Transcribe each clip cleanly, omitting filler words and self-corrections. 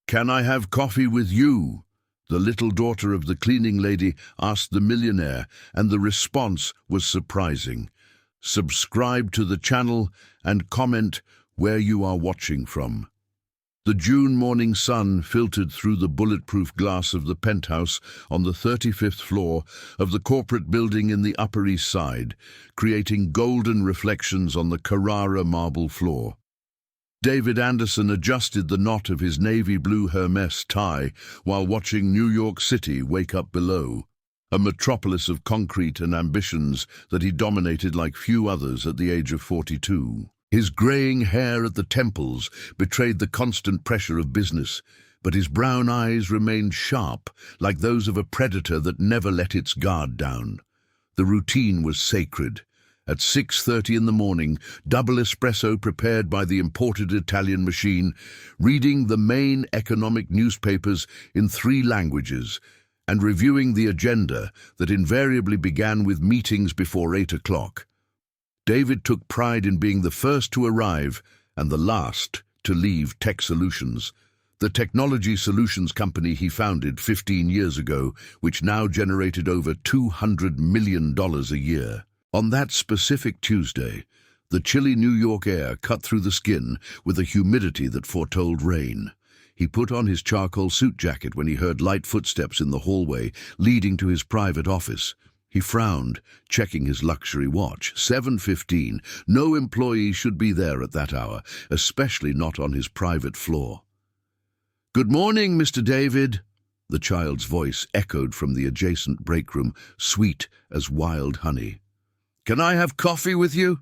"Can I have coffee with you?" the little daughter of the cleaning lady asked the millionaire, and the response was surprising. Subscribe to the channel and comment where you are watching from. The June morning sun filtered through the bulletproof glass of the penthouse on the 35th floor of the corporate building in the Upper East Side, creating golden reflections on the Carrara marble floor. David Anderson adjusted the knot of his navy blue Hermes tie while watching New York City wake up below, a metropolis of concrete and ambitions that he dominated like few others at the age of 42. His graying hair at the temples betrayed the constant pressure of business, but his brown eyes remained sharp, like those of a predator that never let its guard down. The routine was sacred. At 6:30 in the morning, double espresso prepared by the imported Italian machine, reading the main economic newspapers in 3 languages, and reviewing the agenda that invariably began with meetings before 8 o'clock. David took pride in being the first to arrive and the last to leave Tech Solutions, the technology solutions company he founded 15 years ago, which now generated over $200 million a year. On that specific Tuesday, the chilly New York air cut through the skin with a humidity that foretold rain. He put on his charcoal suit jacket when he heard light footsteps in the hallway leading to his private office. He frowned, checking his luxury watch. 7:15. No employee should be there at that hour, especially not on his private floor. "Good morning, Mr. David." The child's voice echoed from the adjacent break room, sweet as wild honey. "Can I have coffee with you?"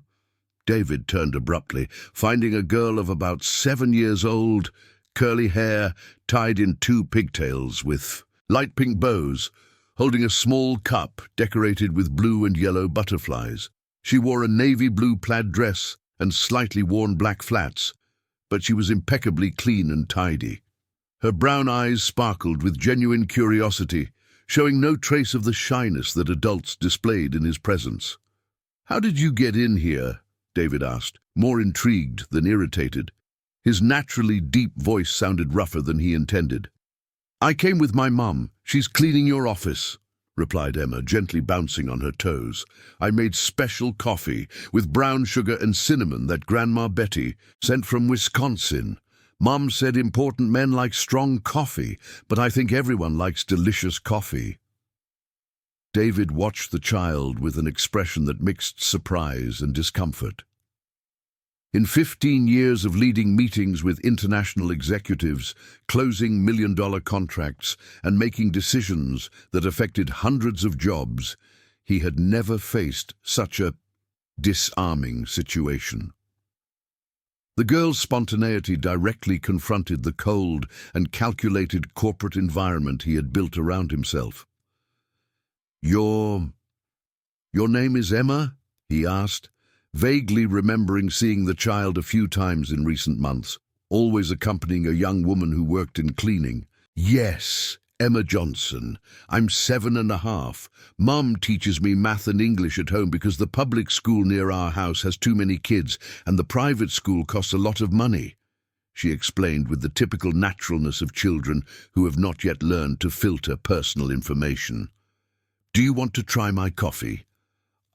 David turned abruptly, finding a girl of about 7 years old, curly hair tied in 2 pigtails with light pink bows, holding a small cup decorated with blue and yellow butterflies. She wore a navy blue plaid dress and slightly worn black flats, but she was impeccably clean and tidy. Her brown eyes sparkled with genuine curiosity, showing no trace of the shyness that adults displayed in his presence. "How did you get in here?" David asked, more intrigued than irritated. His naturally deep voice sounded rougher than he intended. "I came with my mum. She's cleaning your office," replied Emma, gently bouncing on her toes. "I made special coffee with brown sugar and cinnamon that Grandma Betty sent from Wisconsin. Mum said important men like strong coffee, but I think everyone likes delicious coffee." David watched the child with an expression that mixed surprise and discomfort. In 15 years of leading meetings with international executives, closing million-dollar contracts, and making decisions that affected hundreds of jobs, he had never faced such a disarming situation. The girl's spontaneity directly confronted the cold and calculated corporate environment he had built around himself. Your name is Emma?" he asked, vaguely remembering seeing the child a few times in recent months, always accompanying a young woman who worked in cleaning. "Yes, Emma Johnson. I'm 7.5. Mum teaches me math and English at home because the public school near our house has too many kids and the private school costs a lot of money," she explained with the typical naturalness of children who have not yet learned to filter personal information. "Do you want to try my coffee?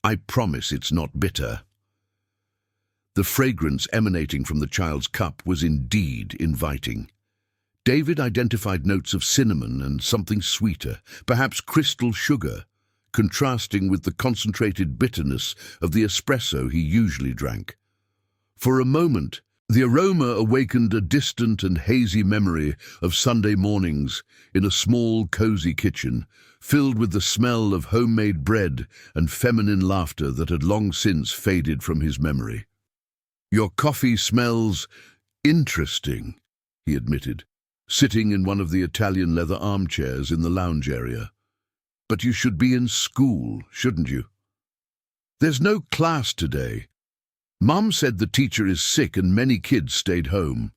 I promise it's not bitter." The fragrance emanating from the child's cup was indeed inviting. David identified notes of cinnamon and something sweeter, perhaps crystal sugar, contrasting with the concentrated bitterness of the espresso he usually drank. For a moment, the aroma awakened a distant and hazy memory of Sunday mornings in a small, cozy kitchen, filled with the smell of homemade bread and feminine laughter that had long since faded from his memory. "Your coffee smells interesting," he admitted, sitting in one of the Italian leather armchairs in the lounge area. "But you should be in school, shouldn't you?" "There's no class today. Mum said the teacher is sick and many kids stayed home,"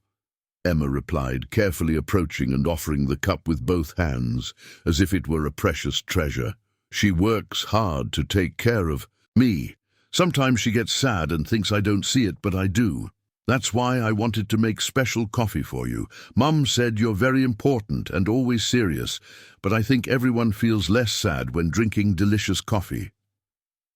Emma replied, carefully approaching and offering the cup with both hands, as if it were a precious treasure. "She works hard to take care of me. Sometimes she gets sad and thinks I don't see it, but I do." That's why I wanted to make special coffee for you. Mum said you're very important and always serious, but I think everyone feels less sad when drinking delicious coffee."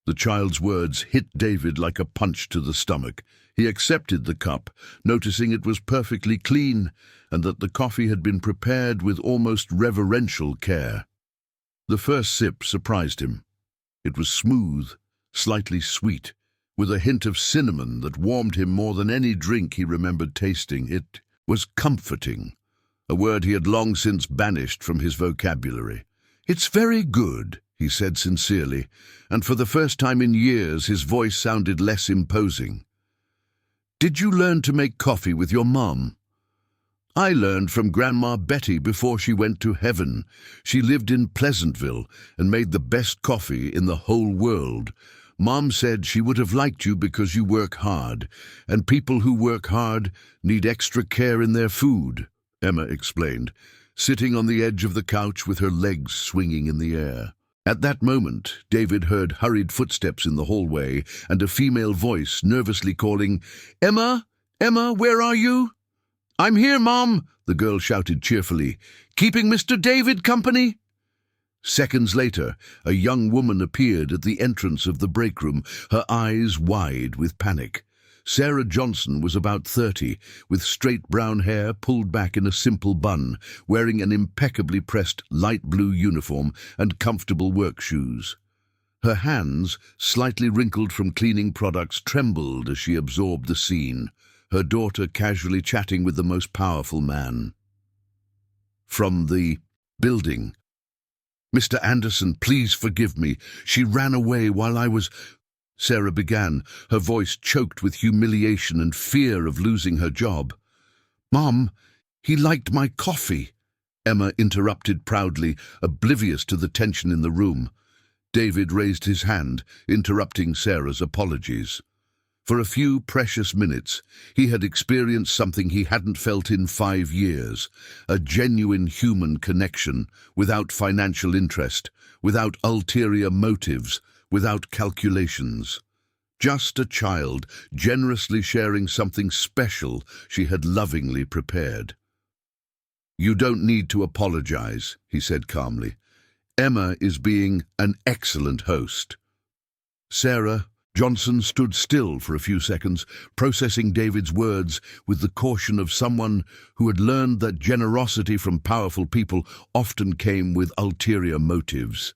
The child's words hit David like a punch to the stomach. He accepted the cup, noticing it was perfectly clean and that the coffee had been prepared with almost reverential care. The first sip surprised him. It was smooth, slightly sweet, with a hint of cinnamon that warmed him more than any drink he remembered tasting. It was comforting, a word he had long since banished from his vocabulary. "It's very good," he said sincerely, and for the first time in years his voice sounded less imposing. "Did you learn to make coffee with your mum?" "I learned from Grandma Betty before she went to heaven. She lived in Pleasantville and made the best coffee in the whole world. Mom said she would have liked you because you work hard, and people who work hard need extra care in their food," Emma explained, sitting on the edge of the couch with her legs swinging in the air. At that moment, David heard hurried footsteps in the hallway and a female voice nervously calling, "Emma? Emma, where are you?" "I'm here, Mom," the girl shouted cheerfully. "Keeping Mr. David company?" Seconds later, a young woman appeared at the entrance of the break room, her eyes wide with panic. Sarah Johnson was about 30, with straight brown hair pulled back in a simple bun, wearing an impeccably pressed light blue uniform and comfortable work shoes. Her hands, slightly wrinkled from cleaning products, trembled as she absorbed the scene, her daughter casually chatting with the most powerful man. From the building, "Mr. Anderson, please forgive me. She ran away while I was—" Sarah began, her voice choked with humiliation and fear of losing her job. "Mom, he liked my coffee," Emma interrupted proudly, oblivious to the tension in the room. David raised his hand, interrupting Sarah's apologies. For a few precious minutes, he had experienced something he hadn't felt in 5 years, a genuine human connection, without financial interest, without ulterior motives, without calculations. Just a child generously sharing something special she had lovingly prepared. "You don't need to apologize," he said calmly. "Emma is being an excellent host." Sarah Johnson stood still for a few seconds, processing David's words with the caution of someone who had learned that generosity from powerful people often came with ulterior motives.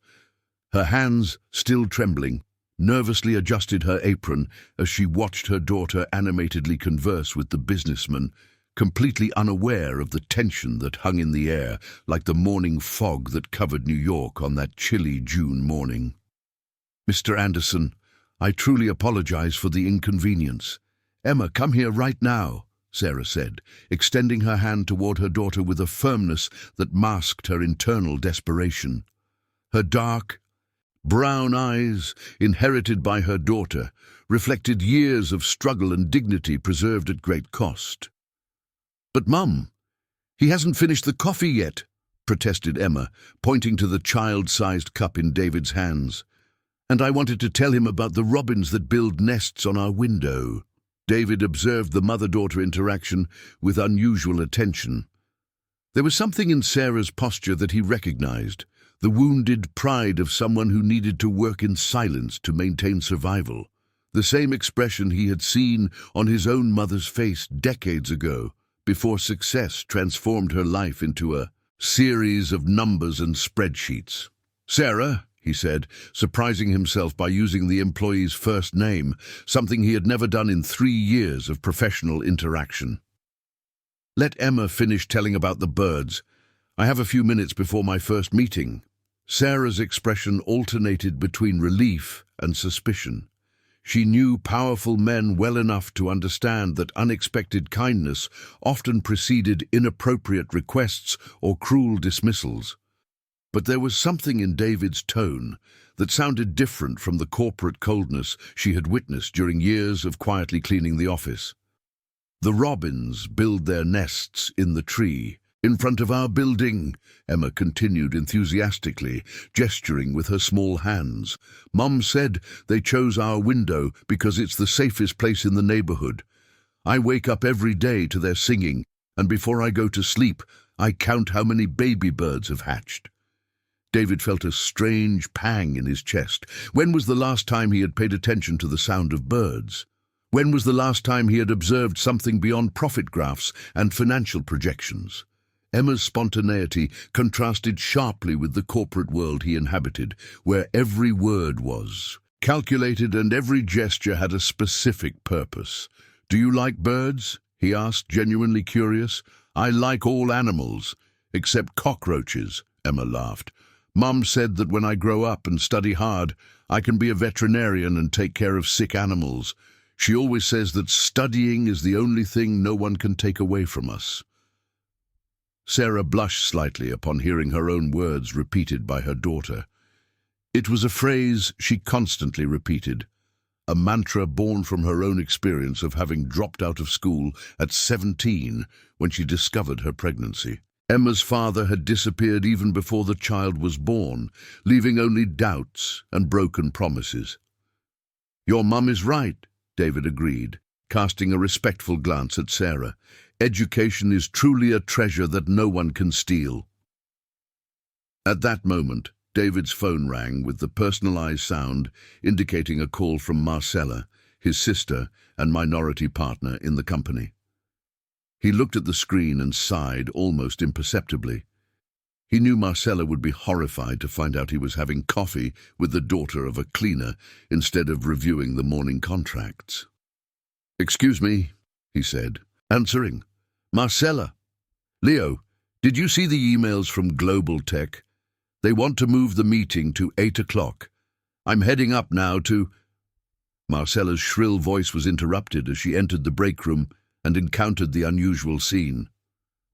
Her hands, still trembling, nervously adjusted her apron as she watched her daughter animatedly converse with the businessman, completely unaware of the tension that hung in the air like the morning fog that covered New York on that chilly June morning. "Mr. Anderson, I truly apologize for the inconvenience." "Emma, come here right now," Sarah said, extending her hand toward her daughter with a firmness that masked her internal desperation. Her dark, brown eyes, inherited by her daughter, reflected years of struggle and dignity preserved at great cost. "But, Mum, he hasn't finished the coffee yet," protested Emma, pointing to the child-sized cup in David's hands. "And I wanted to tell him about the robins that build nests on our window." David observed the mother-daughter interaction with unusual attention. There was something in Sarah's posture that he recognized, the wounded pride of someone who needed to work in silence to maintain survival, the same expression he had seen on his own mother's face decades ago, before success transformed her life into a series of numbers and spreadsheets. "Sarah," he said, surprising himself by using the employee's first name, something he had never done in 3 years of professional interaction. "Let Emma finish telling about the birds. I have a few minutes before my first meeting." Sarah's expression alternated between relief and suspicion. She knew powerful men well enough to understand that unexpected kindness often preceded inappropriate requests or cruel dismissals. But there was something in David's tone that sounded different from the corporate coldness she had witnessed during years of quietly cleaning the office. "The robins build their nests in the tree, in front of our building," Emma continued enthusiastically, gesturing with her small hands. "Mum said they chose our window because it's the safest place in the neighborhood. I wake up every day to their singing, and before I go to sleep, I count how many baby birds have hatched. David felt a strange pang in his chest. When was the last time he had paid attention to the sound of birds? When was the last time he had observed something beyond profit graphs and financial projections? Emma's spontaneity contrasted sharply with the corporate world he inhabited, where every word was calculated and every gesture had a specific purpose. "Do you like birds?" he asked, genuinely curious. "I like all animals, except cockroaches," Emma laughed. "Mum said that when I grow up and study hard, I can be a veterinarian and take care of sick animals. She always says that studying is the only thing no one can take away from us." Sarah blushed slightly upon hearing her own words repeated by her daughter. It was a phrase she constantly repeated, a mantra born from her own experience of having dropped out of school at 17 when she discovered her pregnancy. Emma's father had disappeared even before the child was born, leaving only doubts and broken promises. "Your mum is right," David agreed, casting a respectful glance at Sarah. "Education is truly a treasure that no one can steal." At that moment, David's phone rang with the personalized sound indicating a call from Marcella, his sister and minority partner in the company. He looked at the screen and sighed almost imperceptibly. He knew Marcella would be horrified to find out he was having coffee with the daughter of a cleaner instead of reviewing the morning contracts. "Excuse me," he said, answering. "Marcella. Leo, did you see the emails from Global Tech? They want to move the meeting to 8 o'clock. I'm heading up now to—" Marcella's shrill voice was interrupted as she entered the break room and encountered the unusual scene.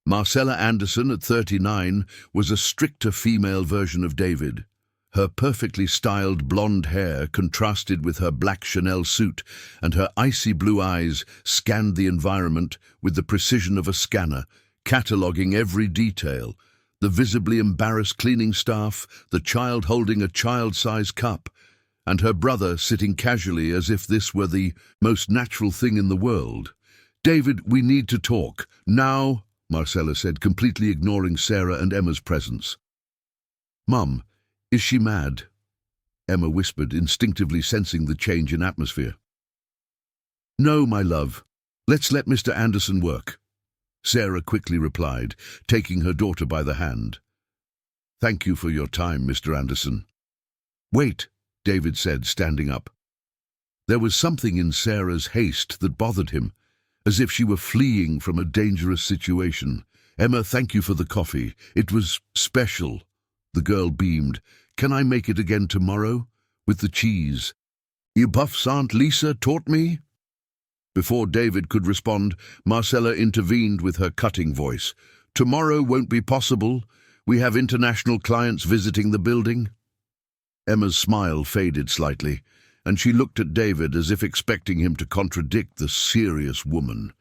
Marcella Anderson, at 39, was a stricter female version of David. Her perfectly styled blonde hair contrasted with her black Chanel suit, and her icy blue eyes scanned the environment with the precision of a scanner, cataloguing every detail: the visibly embarrassed cleaning staff, the child holding a child-sized cup, and her brother sitting casually as if this were the most natural thing in the world. "David, we need to talk. Now," Marcella said, completely ignoring Sarah and Emma's presence. "Mum, is she mad?" Emma whispered, instinctively sensing the change in atmosphere. "No, my love. Let's let Mr. Anderson work," Sarah quickly replied, taking her daughter by the hand. "Thank you for your time, Mr. Anderson." "Wait," David said, standing up. There was something in Sarah's haste that bothered him, as if she were fleeing from a dangerous situation. "Emma, thank you for the coffee. It was special." The girl beamed. "Can I make it again tomorrow? With the cheese? You buffs Aunt Lisa taught me?" Before David could respond, Marcella intervened with her cutting voice. "Tomorrow won't be possible. We have international clients visiting the building." Emma's smile faded slightly, and she looked at David as if expecting him to contradict the serious woman.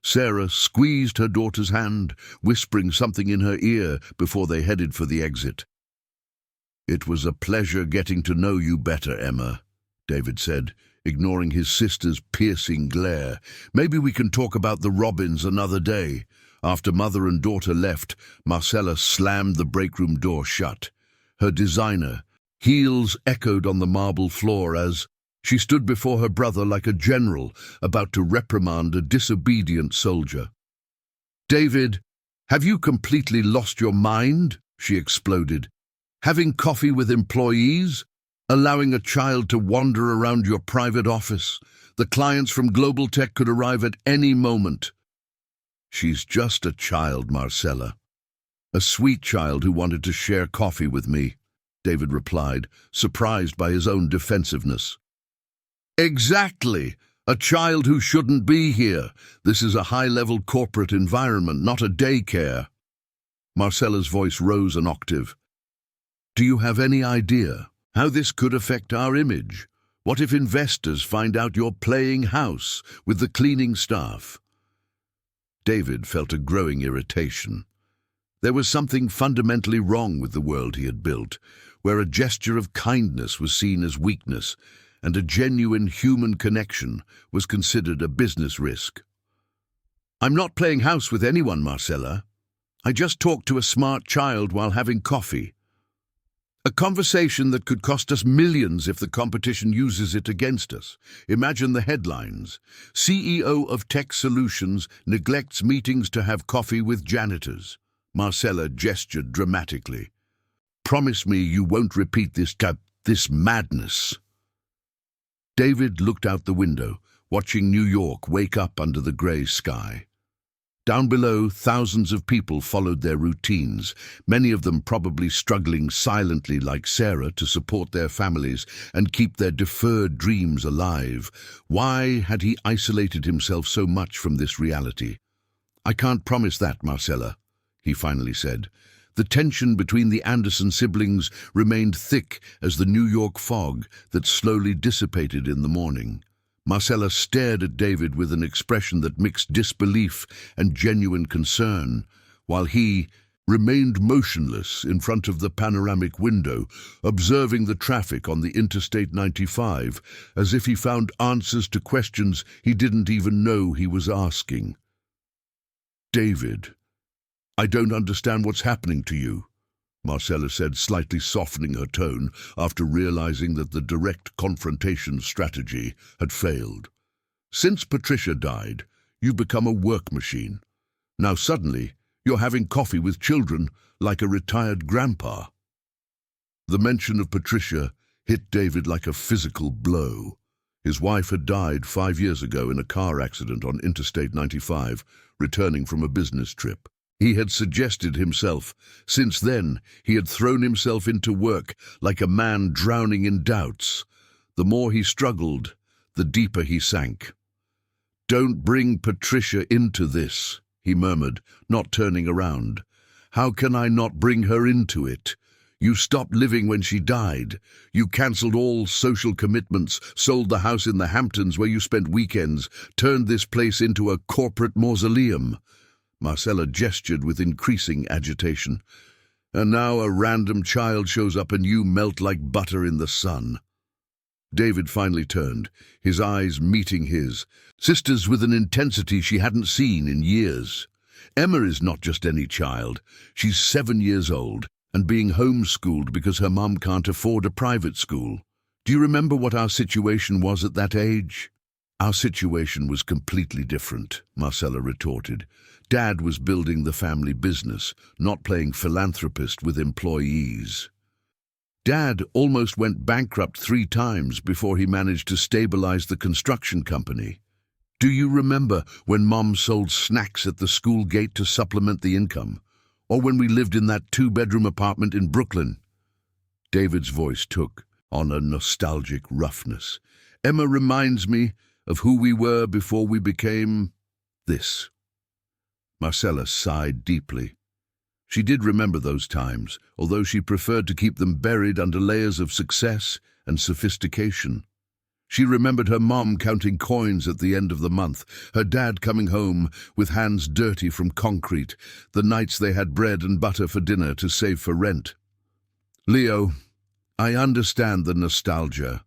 Sarah squeezed her daughter's hand, whispering something in her ear before they headed for the exit. "It was a pleasure getting to know you better, Emma," David said, ignoring his sister's piercing glare. "Maybe we can talk about the Robins another day." After mother and daughter left, Marcella slammed the break-room door shut. Her designer heels echoed on the marble floor as she stood before her brother like a general about to reprimand a disobedient soldier. "David, have you completely lost your mind?" she exploded. "Having coffee with employees? Allowing a child to wander around your private office? The clients from Global Tech could arrive at any moment." "She's just a child, Marcella. A sweet child who wanted to share coffee with me," David replied, surprised by his own defensiveness. "Exactly! A child who shouldn't be here. This is a high-level corporate environment, not a daycare." Marcella's voice rose an octave. "Do you have any idea how this could affect our image? What if investors find out you're playing house with the cleaning staff?" David felt a growing irritation. There was something fundamentally wrong with the world he had built, where a gesture of kindness was seen as weakness, and a genuine human connection was considered a business risk. I'm not playing house with anyone, Marcella. I just talked to a smart child while having coffee. A conversation that could cost us millions if the competition uses it against us. Imagine the headlines. CEO of Tech Solutions neglects meetings to have coffee with janitors. Marcella gestured dramatically. Promise me you won't repeat this madness. David looked out the window, watching New York wake up under the grey sky. Down below, thousands of people followed their routines, many of them probably struggling silently like Sarah to support their families and keep their deferred dreams alive. Why had he isolated himself so much from this reality? I can't promise that, Marcella, he finally said. The tension between the Anderson siblings remained thick as the New York fog that slowly dissipated in the morning. Marcella stared at David with an expression that mixed disbelief and genuine concern, while he remained motionless in front of the panoramic window, observing the traffic on the Interstate 95, as if he found answers to questions he didn't even know he was asking. David, I don't understand what's happening to you, Marcella said, slightly softening her tone after realizing that the direct confrontation strategy had failed. Since Patricia died, you've become a work machine. Now suddenly, you're having coffee with children like a retired grandpa. The mention of Patricia hit David like a physical blow. His wife had died 5 years ago in a car accident on Interstate 95, returning from a business trip. He had suggested himself. Since then, he had thrown himself into work like a man drowning in doubts. The more he struggled, the deeper he sank. Don't bring Patricia into this, he murmured, not turning around. How can I not bring her into it? You stopped living when she died. You cancelled all social commitments, sold the house in the Hamptons where you spent weekends, turned this place into a corporate mausoleum. Marcella gestured with increasing agitation. And now a random child shows up and you melt like butter in the sun. David finally turned, his eyes meeting his, sisters with an intensity she hadn't seen in years. Emma is not just any child. She's 7 years old and being homeschooled because her mum can't afford a private school. Do you remember what our situation was at that age? Our situation was completely different, Marcella retorted. Dad was building the family business, not playing philanthropist with employees. Dad almost went bankrupt 3 times before he managed to stabilize the construction company. Do you remember when Mom sold snacks at the school gate to supplement the income? Or when we lived in that 2-bedroom apartment in Brooklyn? David's voice took on a nostalgic roughness. Emma reminds me of who we were before we became this. Marcella sighed deeply. She did remember those times, although she preferred to keep them buried under layers of success and sophistication. She remembered her mom counting coins at the end of the month, her dad coming home with hands dirty from concrete, the nights they had bread and butter for dinner to save for rent. Leo, I understand the nostalgia,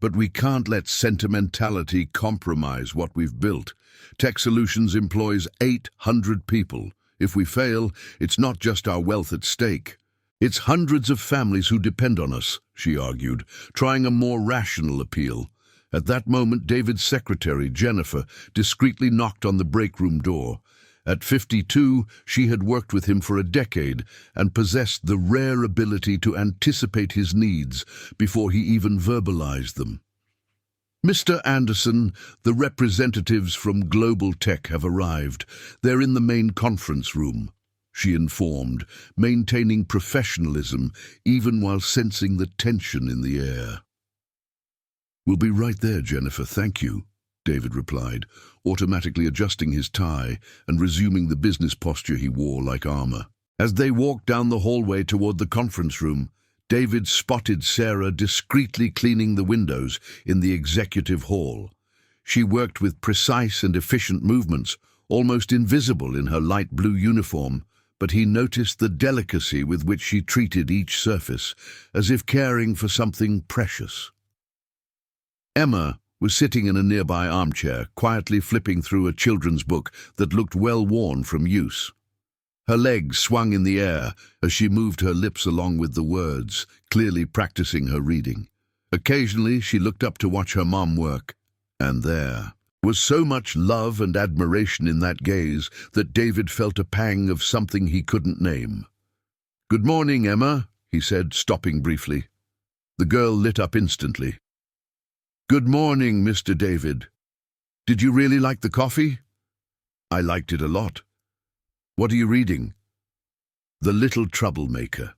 but we can't let sentimentality compromise what we've built. Tech Solutions employs 800 people. If we fail, it's not just our wealth at stake. It's hundreds of families who depend on us, she argued, trying a more rational appeal. At that moment, David's secretary, Jennifer, discreetly knocked on the break room door. At 52, she had worked with him for a decade and possessed the rare ability to anticipate his needs before he even verbalized them. Mr. Anderson, the representatives from Global Tech have arrived. They're in the main conference room, she informed, maintaining professionalism even while sensing the tension in the air. We'll be right there, Jennifer, thank you, David replied, automatically adjusting his tie and resuming the business posture he wore like armor. As they walked down the hallway toward the conference room, David spotted Sarah discreetly cleaning the windows in the executive hall. She worked with precise and efficient movements, almost invisible in her light blue uniform, but he noticed the delicacy with which she treated each surface, as if caring for something precious. Emma was sitting in a nearby armchair, quietly flipping through a children's book that looked well worn from use. Her legs swung in the air as she moved her lips along with the words, clearly practicing her reading. Occasionally, she looked up to watch her mom work, and there was so much love and admiration in that gaze that David felt a pang of something he couldn't name. "Good morning, Emma," he said, stopping briefly. The girl lit up instantly. "Good morning, Mr. David. Did you really like the coffee?" "I liked it a lot. What are you reading?" "The Little Troublemaker.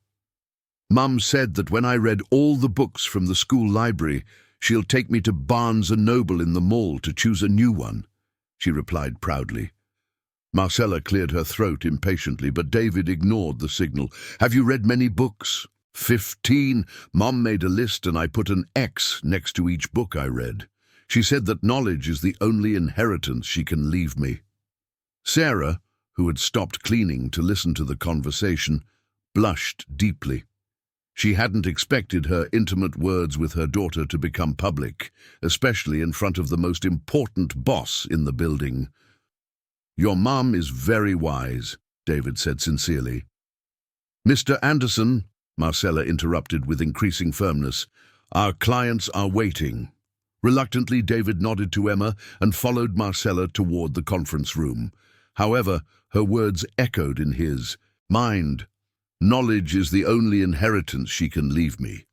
Mum said that when I read all the books from the school library, she'll take me to Barnes & Noble in the mall to choose a new one," she replied proudly. Marcella cleared her throat impatiently, but David ignored the signal. "Have you read many books?" 15. Mom made a list and I put an X next to each book I read. She said that knowledge is the only inheritance she can leave me. Sarah, who had stopped cleaning to listen to the conversation, blushed deeply. She hadn't expected her intimate words with her daughter to become public, especially in front of the most important boss in the building. "Your mom is very wise," David said sincerely. "Mr. Anderson," Marcella interrupted with increasing firmness, "our clients are waiting." Reluctantly, David nodded to Emma and followed Marcella toward the conference room. However, her words echoed in his mind. Knowledge is the only inheritance she can leave me.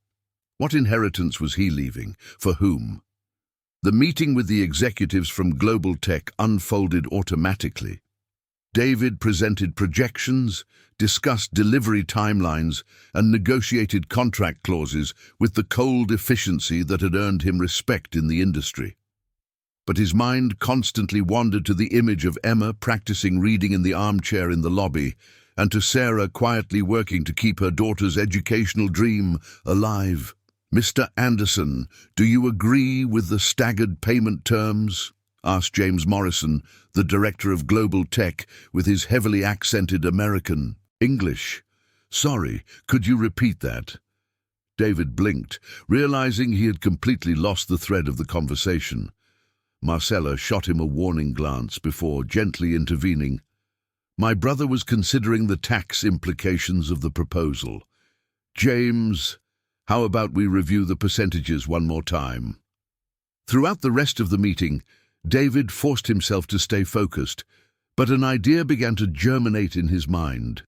What inheritance was he leaving? For whom? The meeting with the executives from Global Tech unfolded automatically. David presented projections, discussed delivery timelines, and negotiated contract clauses with the cold efficiency that had earned him respect in the industry. But his mind constantly wandered to the image of Emma practicing reading in the armchair in the lobby, and to Sarah quietly working to keep her daughter's educational dream alive. "Mr. Anderson, do you agree with the staggered payment terms?" asked James Morrison, the director of Global Tech, with his heavily accented American English. "Sorry, could you repeat that?" David blinked, realizing he had completely lost the thread of the conversation. Marcella shot him a warning glance before gently intervening. "My brother was considering the tax implications of the proposal. James, how about we review the percentages one more time?" Throughout the rest of the meeting, David forced himself to stay focused, but an idea began to germinate in his mind.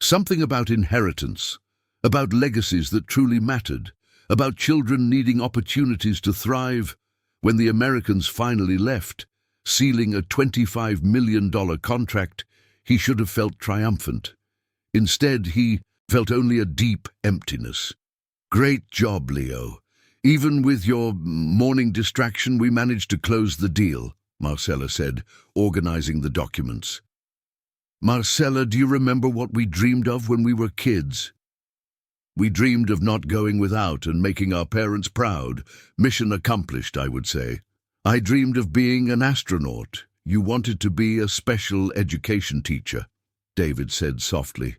Something about inheritance, about legacies that truly mattered, about children needing opportunities to thrive. When the Americans finally left, sealing a $25 million contract, he should have felt triumphant. Instead, he felt only a deep emptiness. "Great job, Leo. Even with your morning distraction, we managed to close the deal," Marcella said, organizing the documents. "Marcella, do you remember what we dreamed of when we were kids?" "We dreamed of not going without and making our parents proud. Mission accomplished, I would say. I dreamed of being an astronaut. You wanted to be a special education teacher," David said softly.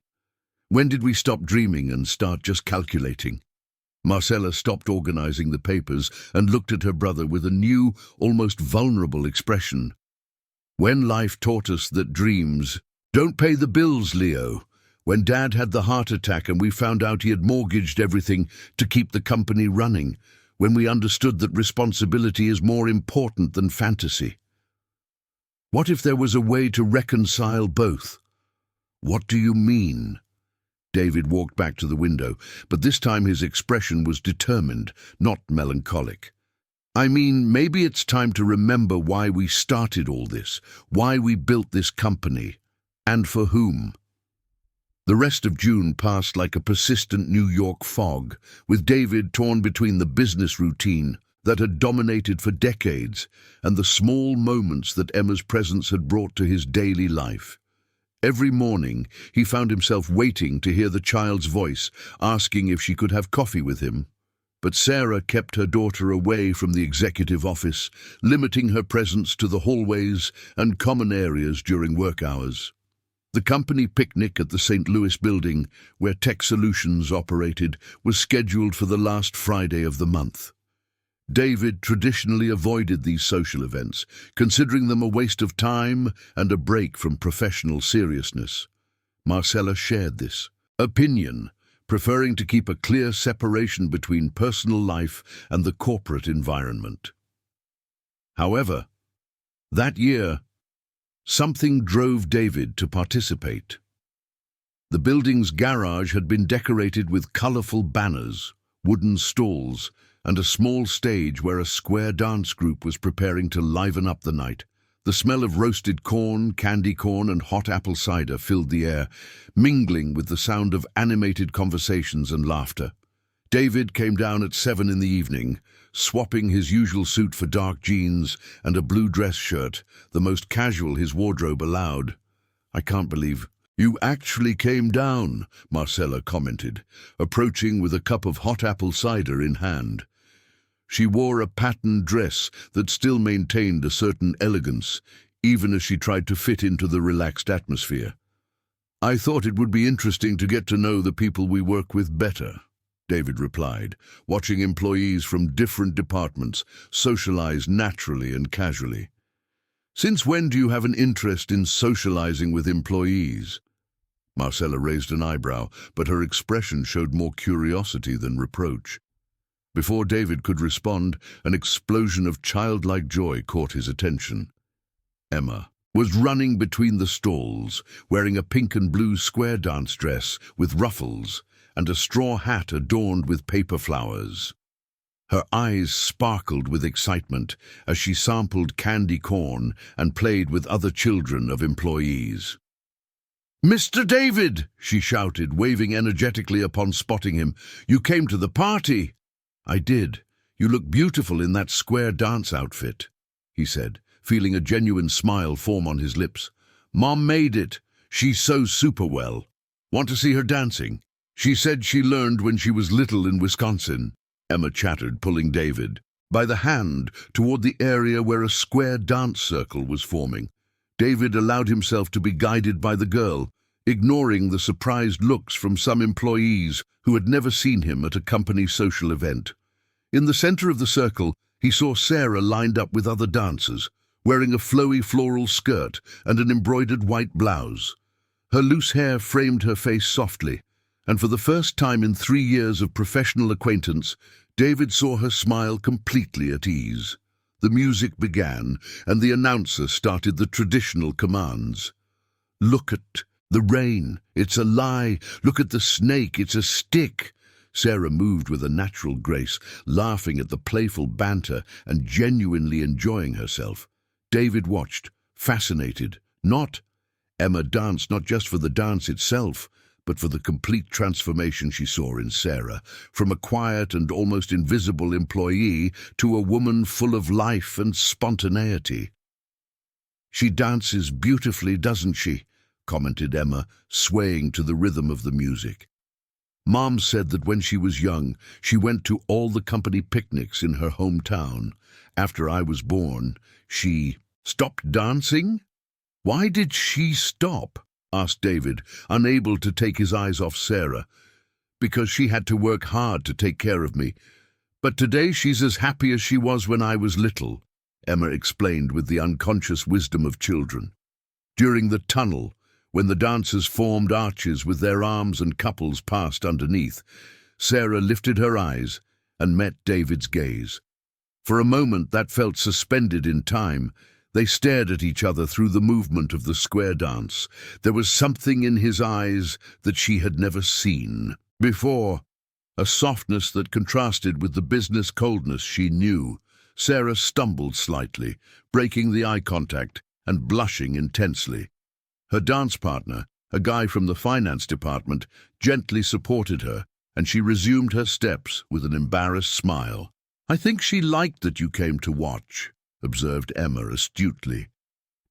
"When did we stop dreaming and start just calculating?" Marcella stopped organizing the papers and looked at her brother with a new, almost vulnerable expression. "When life taught us that dreams don't pay the bills, Leo. When Dad had the heart attack and we found out he had mortgaged everything to keep the company running. When we understood that responsibility is more important than fantasy. What if there was a way to reconcile both?" "What do you mean?" David walked back to the window, but this time his expression was determined, not melancholic. "I mean, maybe it's time to remember why we started all this, why we built this company, and for whom." The rest of June passed like a persistent New York fog, with David torn between the business routine that had dominated for decades and the small moments that Emma's presence had brought to his daily life. Every morning, he found himself waiting to hear the child's voice, asking if she could have coffee with him. But Sarah kept her daughter away from the executive office, limiting her presence to the hallways and common areas during work hours. The company picnic at the St. Louis building, where Tech Solutions operated, was scheduled for the last Friday of the month. David traditionally avoided these social events, considering them a waste of time and a break from professional seriousness. Marcella shared this opinion, preferring to keep a clear separation between personal life and the corporate environment. However, that year, something drove David to participate. The building's garage had been decorated with colorful banners, wooden stalls, and a small stage where a square dance group was preparing to liven up the night. The smell of roasted corn, candy corn, and hot apple cider filled the air, mingling with the sound of animated conversations and laughter. David came down at 7 in the evening, swapping his usual suit for dark jeans and a blue dress shirt, the most casual his wardrobe allowed. "I can't believe you actually came down," Marcella commented, approaching with a cup of hot apple cider in hand. She wore a patterned dress that still maintained a certain elegance, even as she tried to fit into the relaxed atmosphere. "I thought it would be interesting to get to know the people we work with better," David replied, watching employees from different departments socialize naturally and casually. "Since when do you have an interest in socializing with employees?" Marcella raised an eyebrow, but her expression showed more curiosity than reproach. Before David could respond, an explosion of childlike joy caught his attention. Emma was running between the stalls, wearing a pink and blue square dance dress with ruffles and a straw hat adorned with paper flowers. Her eyes sparkled with excitement as she sampled candy corn and played with other children of employees. "Mr. David!" she shouted, waving energetically upon spotting him. "You came to the party!" "I did. You look beautiful in that square dance outfit," he said, feeling a genuine smile form on his lips. "Mom made it. She's so super well. Want to see her dancing? She said she learned when she was little in Wisconsin," Emma chattered, pulling David by the hand toward the area where a square dance circle was forming. David allowed himself to be guided by the girl, ignoring the surprised looks from some employees who had never seen him at a company social event. In the center of the circle, he saw Sarah lined up with other dancers, wearing a flowy floral skirt and an embroidered white blouse. Her loose hair framed her face softly, and for the first time in 3 years of professional acquaintance, David saw her smile completely at ease. The music began, and the announcer started the traditional commands. "Look at the rain, it's a lie. Look at the snake, it's a stick." Sarah moved with a natural grace, laughing at the playful banter and genuinely enjoying herself. David watched, fascinated. Emma danced not just for the dance itself, but for the complete transformation she saw in Sarah, from a quiet and almost invisible employee to a woman full of life and spontaneity. "She dances beautifully, doesn't she?" commented Emma, swaying to the rhythm of the music. "Mom said that when she was young, she went to all the company picnics in her hometown. After I was born, she stopped dancing." "Why did she stop?" asked David, unable to take his eyes off Sarah. "Because she had to work hard to take care of me. But today she's as happy as she was when I was little," Emma explained with the unconscious wisdom of children. During the tunnel, when the dancers formed arches with their arms and couples passed underneath, Sarah lifted her eyes and met David's gaze. For a moment that felt suspended in time. They stared at each other through the movement of the square dance. There was something in his eyes that she had never seen before, a softness that contrasted with the business coldness she knew. Sarah stumbled slightly, breaking the eye contact and blushing intensely. Her dance partner, a guy from the finance department, gently supported her, and she resumed her steps with an embarrassed smile. "I think she liked that you came to watch," observed Emma astutely.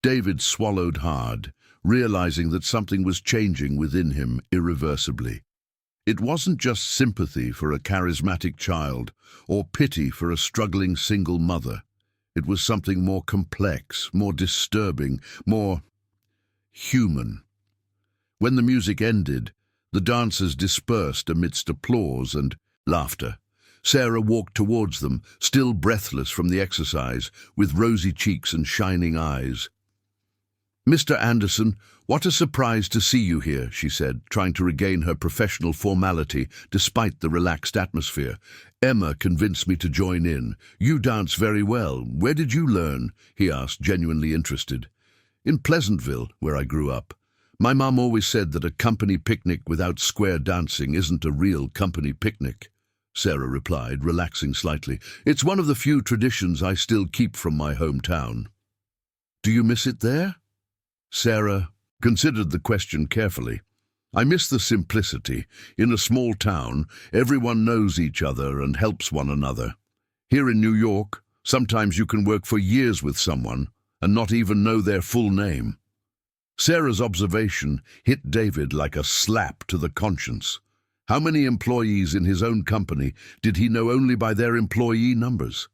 David swallowed hard, realizing that something was changing within him irreversibly. It wasn't just sympathy for a charismatic child or pity for a struggling single mother. It was something more complex, more disturbing, more human. When the music ended, the dancers dispersed amidst applause and laughter. Sarah walked towards them, still breathless from the exercise, with rosy cheeks and shining eyes. "Mr. Anderson, what a surprise to see you here," she said, trying to regain her professional formality despite the relaxed atmosphere. "Emma convinced me to join in. You dance very well. Where did you learn?" he asked, genuinely interested. "In Pleasantville, where I grew up. My mom always said that a company picnic without square dancing isn't a real company picnic," Sarah replied, relaxing slightly. "It's one of the few traditions I still keep from my hometown." "Do you miss it there?" Sarah considered the question carefully. "I miss the simplicity. In a small town, everyone knows each other and helps one another. Here in New York, sometimes you can work for years with someone and not even know their full name." Sarah's observation hit David like a slap to the conscience. How many employees in his own company did he know only by their employee numbers?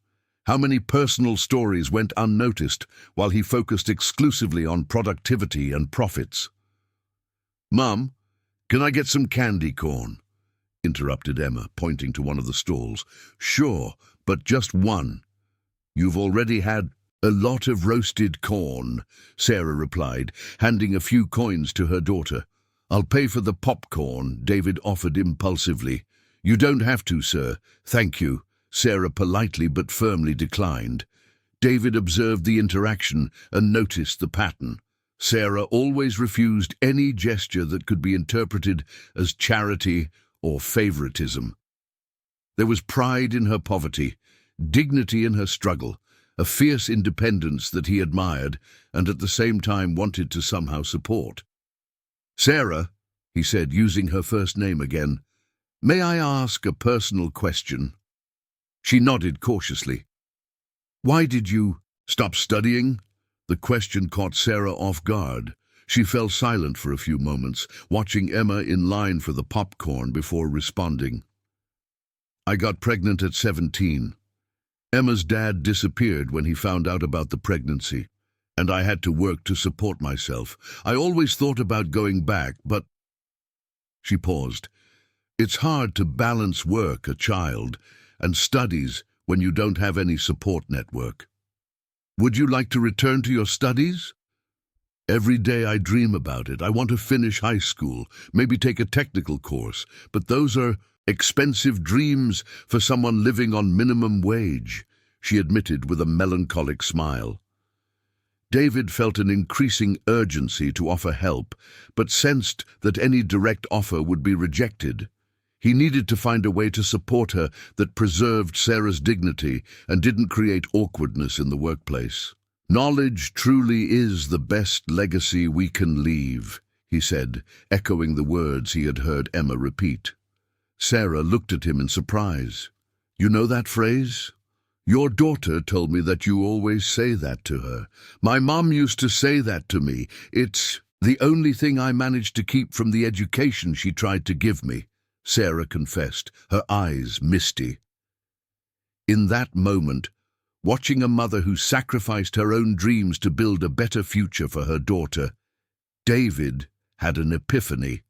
How many personal stories went unnoticed while he focused exclusively on productivity and profits? "Mum, can I get some candy corn?" interrupted Emma, pointing to one of the stalls. "Sure, but just one." "You've already had a lot of roasted corn," Sarah replied, handing a few coins to her daughter. "I'll pay for the popcorn," David offered impulsively. "You don't have to, sir. Thank you," Sarah politely but firmly declined. David observed the interaction and noticed the pattern. Sarah always refused any gesture that could be interpreted as charity or favoritism. There was pride in her poverty, dignity in her struggle, a fierce independence that he admired and at the same time wanted to somehow support. "Sarah," he said, using her first name again, "may I ask a personal question?" She nodded cautiously. "Why did you stop studying?" The question caught Sarah off guard. She fell silent for a few moments, watching Emma in line for the popcorn before responding. "I got pregnant at 17. Emma's dad disappeared when he found out about the pregnancy, and I had to work to support myself. I always thought about going back, but—" She paused. "It's hard to balance work, a child, and studies when you don't have any support network. Would you like to return to your studies?" "Every day I dream about it. I want to finish high school, maybe take a technical course, but those are expensive dreams for someone living on minimum wage," she admitted with a melancholic smile. David felt an increasing urgency to offer help, but sensed that any direct offer would be rejected. He needed to find a way to support her that preserved Sarah's dignity and didn't create awkwardness in the workplace. "Knowledge truly is the best legacy we can leave," he said, echoing the words he had heard Emma repeat. Sarah looked at him in surprise. "You know that phrase?" "Your daughter told me that you always say that to her. My mom used to say that to me. It's the only thing I managed to keep from the education she tried to give me," Sarah confessed, her eyes misty. In that moment, watching a mother who sacrificed her own dreams to build a better future for her daughter, David had an epiphany.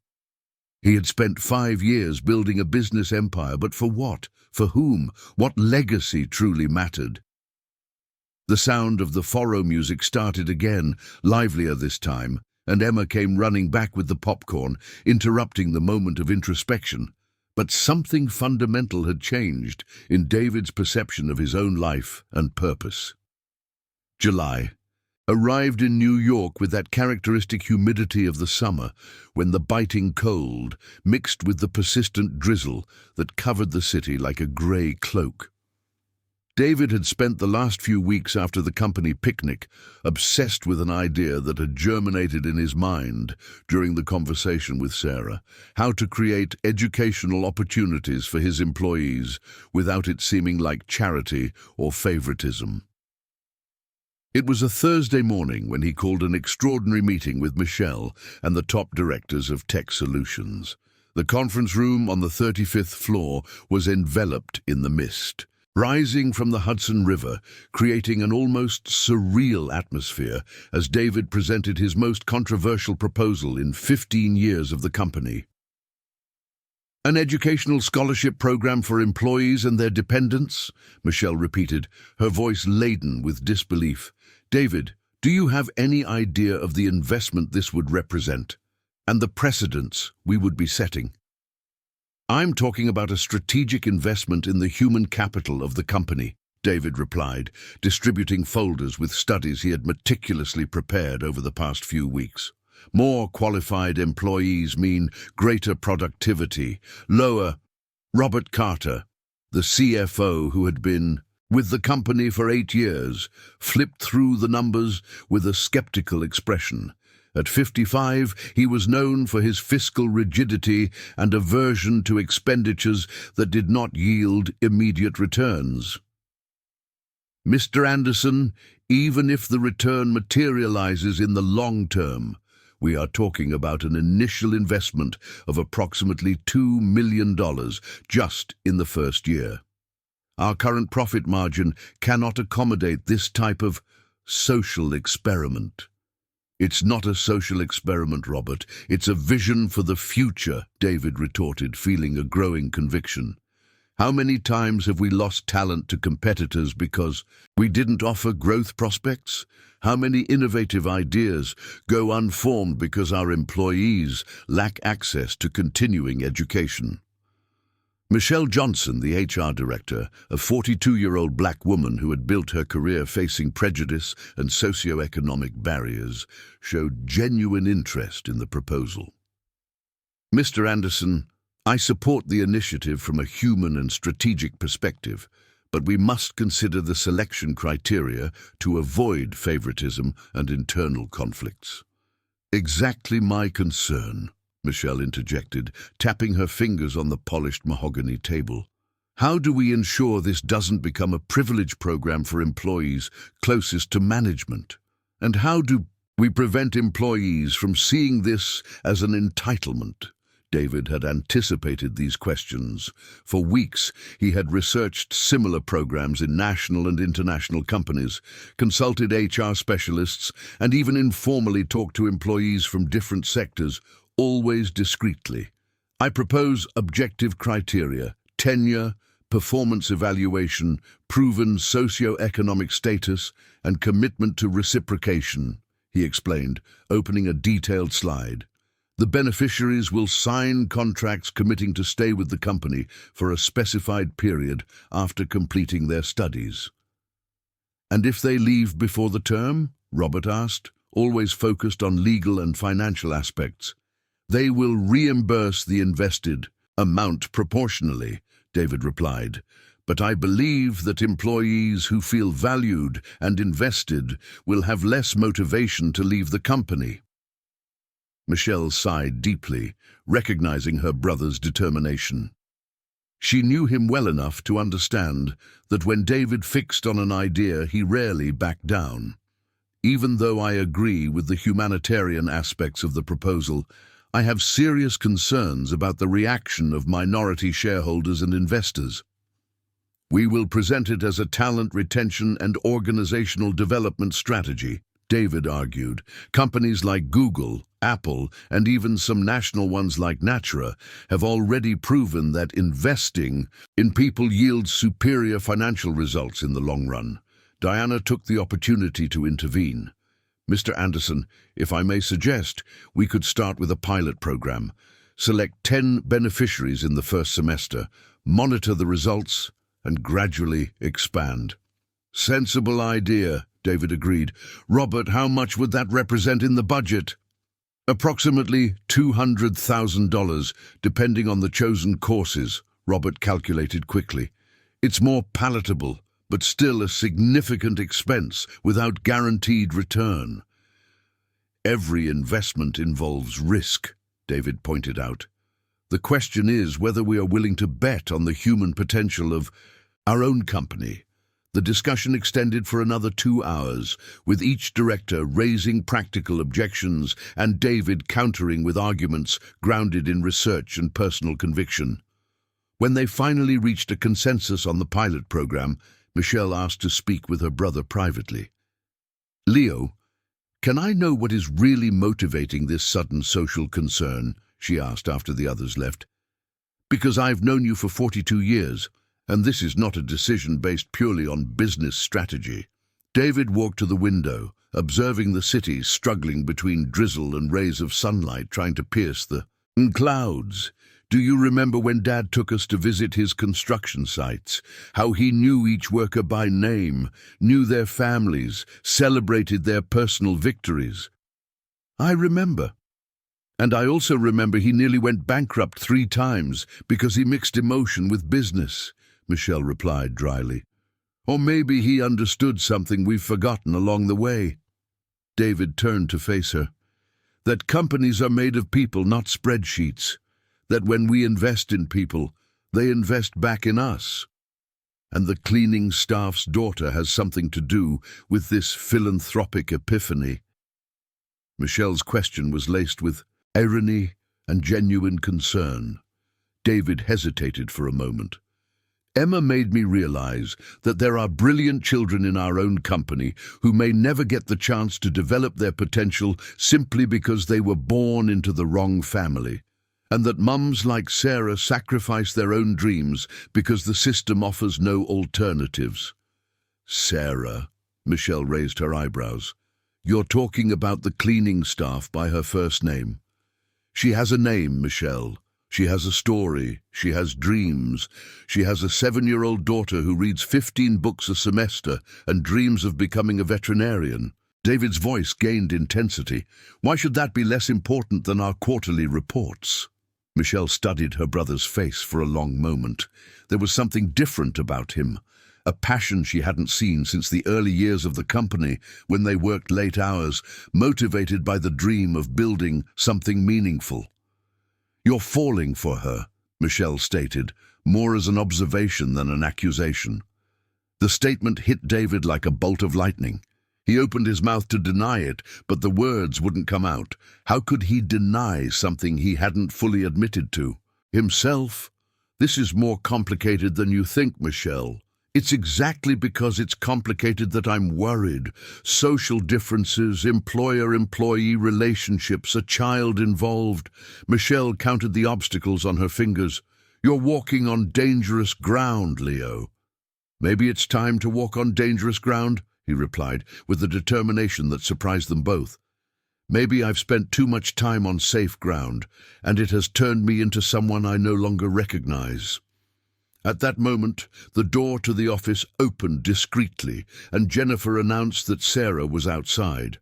He had spent 5 years building a business empire, but for what? For whom? What legacy truly mattered? The sound of the foro music started again, livelier this time, and Emma came running back with the popcorn, interrupting the moment of introspection. But something fundamental had changed in David's perception of his own life and purpose. July arrived in New York with that characteristic humidity of the summer, when the biting cold mixed with the persistent drizzle that covered the city like a grey cloak. David had spent the last few weeks after the company picnic obsessed with an idea that had germinated in his mind during the conversation with Sarah: how to create educational opportunities for his employees without it seeming like charity or favoritism. It was a Thursday morning when he called an extraordinary meeting with Michelle and the top directors of Tech Solutions. The conference room on the 35th floor was enveloped in the mist, rising from the Hudson River, creating an almost surreal atmosphere as David presented his most controversial proposal in 15 years of the company. An educational scholarship program for employees and their dependents? Michelle repeated, her voice laden with disbelief. David, do you have any idea of the investment this would represent and the precedents we would be setting? I'm talking about a strategic investment in the human capital of the company, David replied, distributing folders with studies he had meticulously prepared over the past few weeks. More qualified employees mean greater productivity, lower. Robert Carter, the CFO who had been with the company for 8 years, flipped through the numbers with a skeptical expression. At 55, he was known for his fiscal rigidity and aversion to expenditures that did not yield immediate returns. Mr. Anderson, even if the return materializes in the long term, we are talking about an initial investment of approximately $2 million just in the first year. Our current profit margin cannot accommodate this type of social experiment. It's not a social experiment, Robert. It's a vision for the future, David retorted, feeling a growing conviction. How many times have we lost talent to competitors because we didn't offer growth prospects? How many innovative ideas go unformed because our employees lack access to continuing education? Michelle Johnson, the HR director, a 42-year-old black woman who had built her career facing prejudice and socioeconomic barriers, showed genuine interest in the proposal. Mr. Anderson, I support the initiative from a human and strategic perspective, but we must consider the selection criteria to avoid favoritism and internal conflicts. Exactly my concern, Michelle interjected, tapping her fingers on the polished mahogany table. How do we ensure this doesn't become a privilege program for employees closest to management? And how do we prevent employees from seeing this as an entitlement? David had anticipated these questions. For weeks, he had researched similar programs in national and international companies, consulted HR specialists, and even informally talked to employees from different sectors, always discreetly. I propose objective criteria: tenure, performance evaluation, proven socio-economic status, and commitment to reciprocation, he explained, opening a detailed slide. The beneficiaries will sign contracts committing to stay with the company for a specified period after completing their studies. And if they leave before the term? Robert asked, always focused on legal and financial aspects. They will reimburse the invested amount proportionally, David replied. But I believe that employees who feel valued and invested will have less motivation to leave the company. Michelle sighed deeply, recognizing her brother's determination. She knew him well enough to understand that when David fixed on an idea, he rarely backed down. Even though I agree with the humanitarian aspects of the proposal, I have serious concerns about the reaction of minority shareholders and investors. We will present it as a talent retention and organizational development strategy, David argued. Companies like Google, Apple, and even some national ones like Natura have already proven that investing in people yields superior financial results in the long run. Diana took the opportunity to intervene. Mr. Anderson, if I may suggest, we could start with a pilot program. Select 10 beneficiaries in the first semester, monitor the results, and gradually expand. Sensible idea, David agreed. Robert, how much would that represent in the budget? Approximately $200,000, depending on the chosen courses, Robert calculated quickly. It's more palatable, but still a significant expense without guaranteed return. Every investment involves risk, David pointed out. The question is whether we are willing to bet on the human potential of our own company. The discussion extended for another 2 hours, with each director raising practical objections and David countering with arguments grounded in research and personal conviction. When they finally reached a consensus on the pilot program, Michelle asked to speak with her brother privately. Leo, can I know what is really motivating this sudden social concern? She asked after the others left. Because I've known you for 42 years, and this is not a decision based purely on business strategy. David walked to the window, observing the city struggling between drizzle and rays of sunlight trying to pierce the clouds. Do you remember when Dad took us to visit his construction sites? How he knew each worker by name, knew their families, celebrated their personal victories? I remember. And I also remember he nearly went bankrupt 3 times because he mixed emotion with business, Michelle replied dryly. Or maybe he understood something we've forgotten along the way. David turned to face her. That companies are made of people, not spreadsheets. That when we invest in people, they invest back in us. And the cleaning staff's daughter has something to do with this philanthropic epiphany. Michelle's question was laced with irony and genuine concern. David hesitated for a moment. Emma made me realize that there are brilliant children in our own company who may never get the chance to develop their potential simply because they were born into the wrong family, and that mums like Sarah sacrifice their own dreams because the system offers no alternatives. Sarah, Michelle raised her eyebrows. You're talking about the cleaning staff by her first name. She has a name, Michelle. She has a story. She has dreams. She has a 7-year-old daughter who reads 15 books a semester and dreams of becoming a veterinarian. David's voice gained intensity. Why should that be less important than our quarterly reports? Michelle studied her brother's face for a long moment. There was something different about him, a passion she hadn't seen since the early years of the company when they worked late hours, motivated by the dream of building something meaningful. You're falling for her, Michelle stated, more as an observation than an accusation. The statement hit David like a bolt of lightning. He opened his mouth to deny it, but the words wouldn't come out. How could he deny something he hadn't fully admitted to? Himself? This is more complicated than you think, Michelle. It's exactly because it's complicated that I'm worried. Social differences, employer-employee relationships, a child involved. Michelle counted the obstacles on her fingers. You're walking on dangerous ground, Leo. Maybe it's time to walk on dangerous ground, he replied, with a determination that surprised them both. Maybe I've spent too much time on safe ground, and it has turned me into someone I no longer recognize. At that moment, the door to the office opened discreetly, and Jennifer announced that Sarah was outside,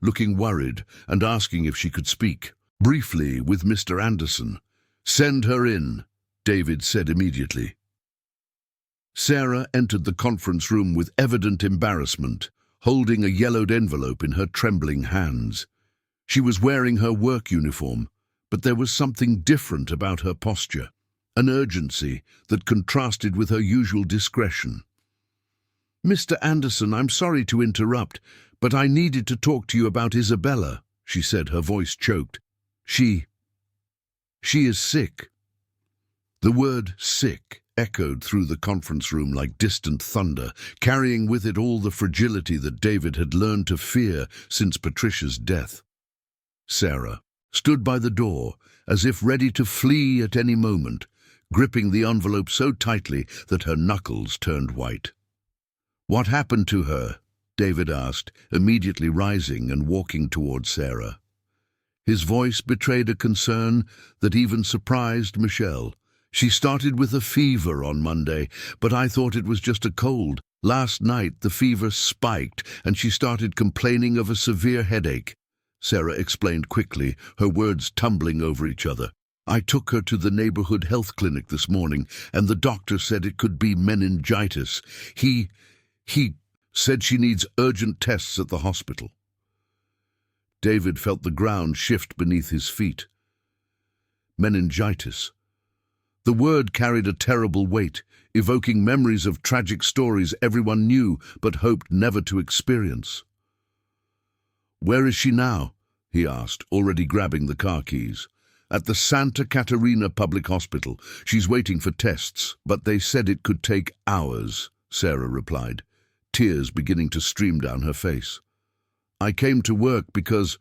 looking worried and asking if she could speak. Briefly, with Mr. Anderson. Send her in, David said immediately. Sarah entered the conference room with evident embarrassment, holding a yellowed envelope in her trembling hands. She was wearing her work uniform, but there was something different about her posture. An urgency that contrasted with her usual discretion. Mr. Anderson, I'm sorry to interrupt, but I needed to talk to you about Isabella, she said, her voice choked. She is sick. The word sick echoed through the conference room like distant thunder, carrying with it all the fragility that David had learned to fear since Patricia's death. Sarah stood by the door, as if ready to flee at any moment, gripping the envelope so tightly that her knuckles turned white. What happened to her? David asked, immediately rising and walking towards Sarah. His voice betrayed a concern that even surprised Michelle. She started with a fever on Monday, but I thought it was just a cold. Last night the fever spiked and she started complaining of a severe headache. Sarah explained quickly, her words tumbling over each other. I took her to the neighborhood health clinic this morning, and the doctor said it could be meningitis. He said she needs urgent tests at the hospital. David felt the ground shift beneath his feet. Meningitis. The word carried a terrible weight, evoking memories of tragic stories everyone knew but hoped never to experience. Where is she now? He asked, already grabbing the car keys. At the Santa Catarina Public Hospital. She's waiting for tests, but they said it could take hours, Sarah replied, tears beginning to stream down her face. I came to work because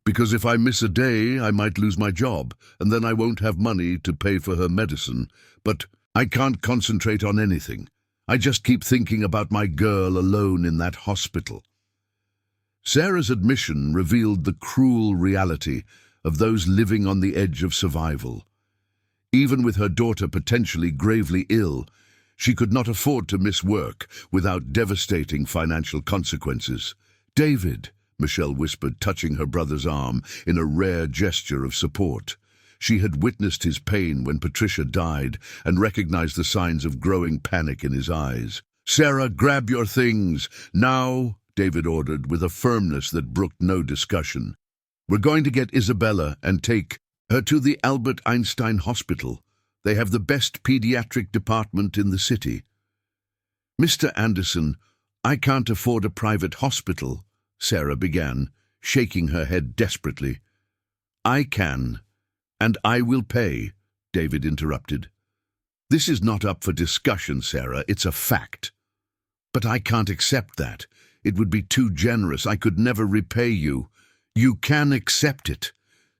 Because if I miss a day, I might lose my job, and then I won't have money to pay for her medicine. But I can't concentrate on anything. I just keep thinking about my girl alone in that hospital." Sarah's admission revealed the cruel reality of those living on the edge of survival. Even with her daughter potentially gravely ill, she could not afford to miss work without devastating financial consequences. "David," Michelle whispered, touching her brother's arm in a rare gesture of support. She had witnessed his pain when Patricia died and recognized the signs of growing panic in his eyes. "Sarah, grab your things, now," David ordered with a firmness that brooked no discussion. "We're going to get Isabella and take her to the Albert Einstein Hospital. They have the best pediatric department in the city." "Mr. Anderson, I can't afford a private hospital," Sarah began, shaking her head desperately. "I can, and I will pay," David interrupted. "This is not up for discussion, Sarah, it's a fact." "But I can't accept that. It would be too generous. I could never repay you." "You can accept it."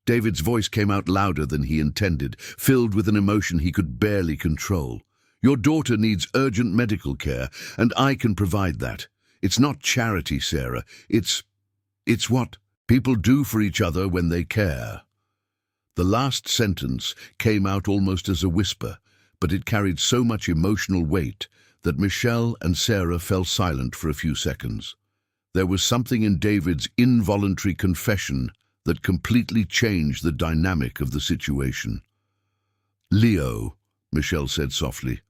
David's voice came out louder than he intended, filled with an emotion he could barely control. "Your daughter needs urgent medical care, and I can provide that. It's not charity, Sarah. It's what people do for each other when they care." The last sentence came out almost as a whisper, but it carried so much emotional weight that Michelle and Sarah fell silent for a few seconds. There was something in David's involuntary confession that completely changed the dynamic of the situation. "Leo," Michelle said softly,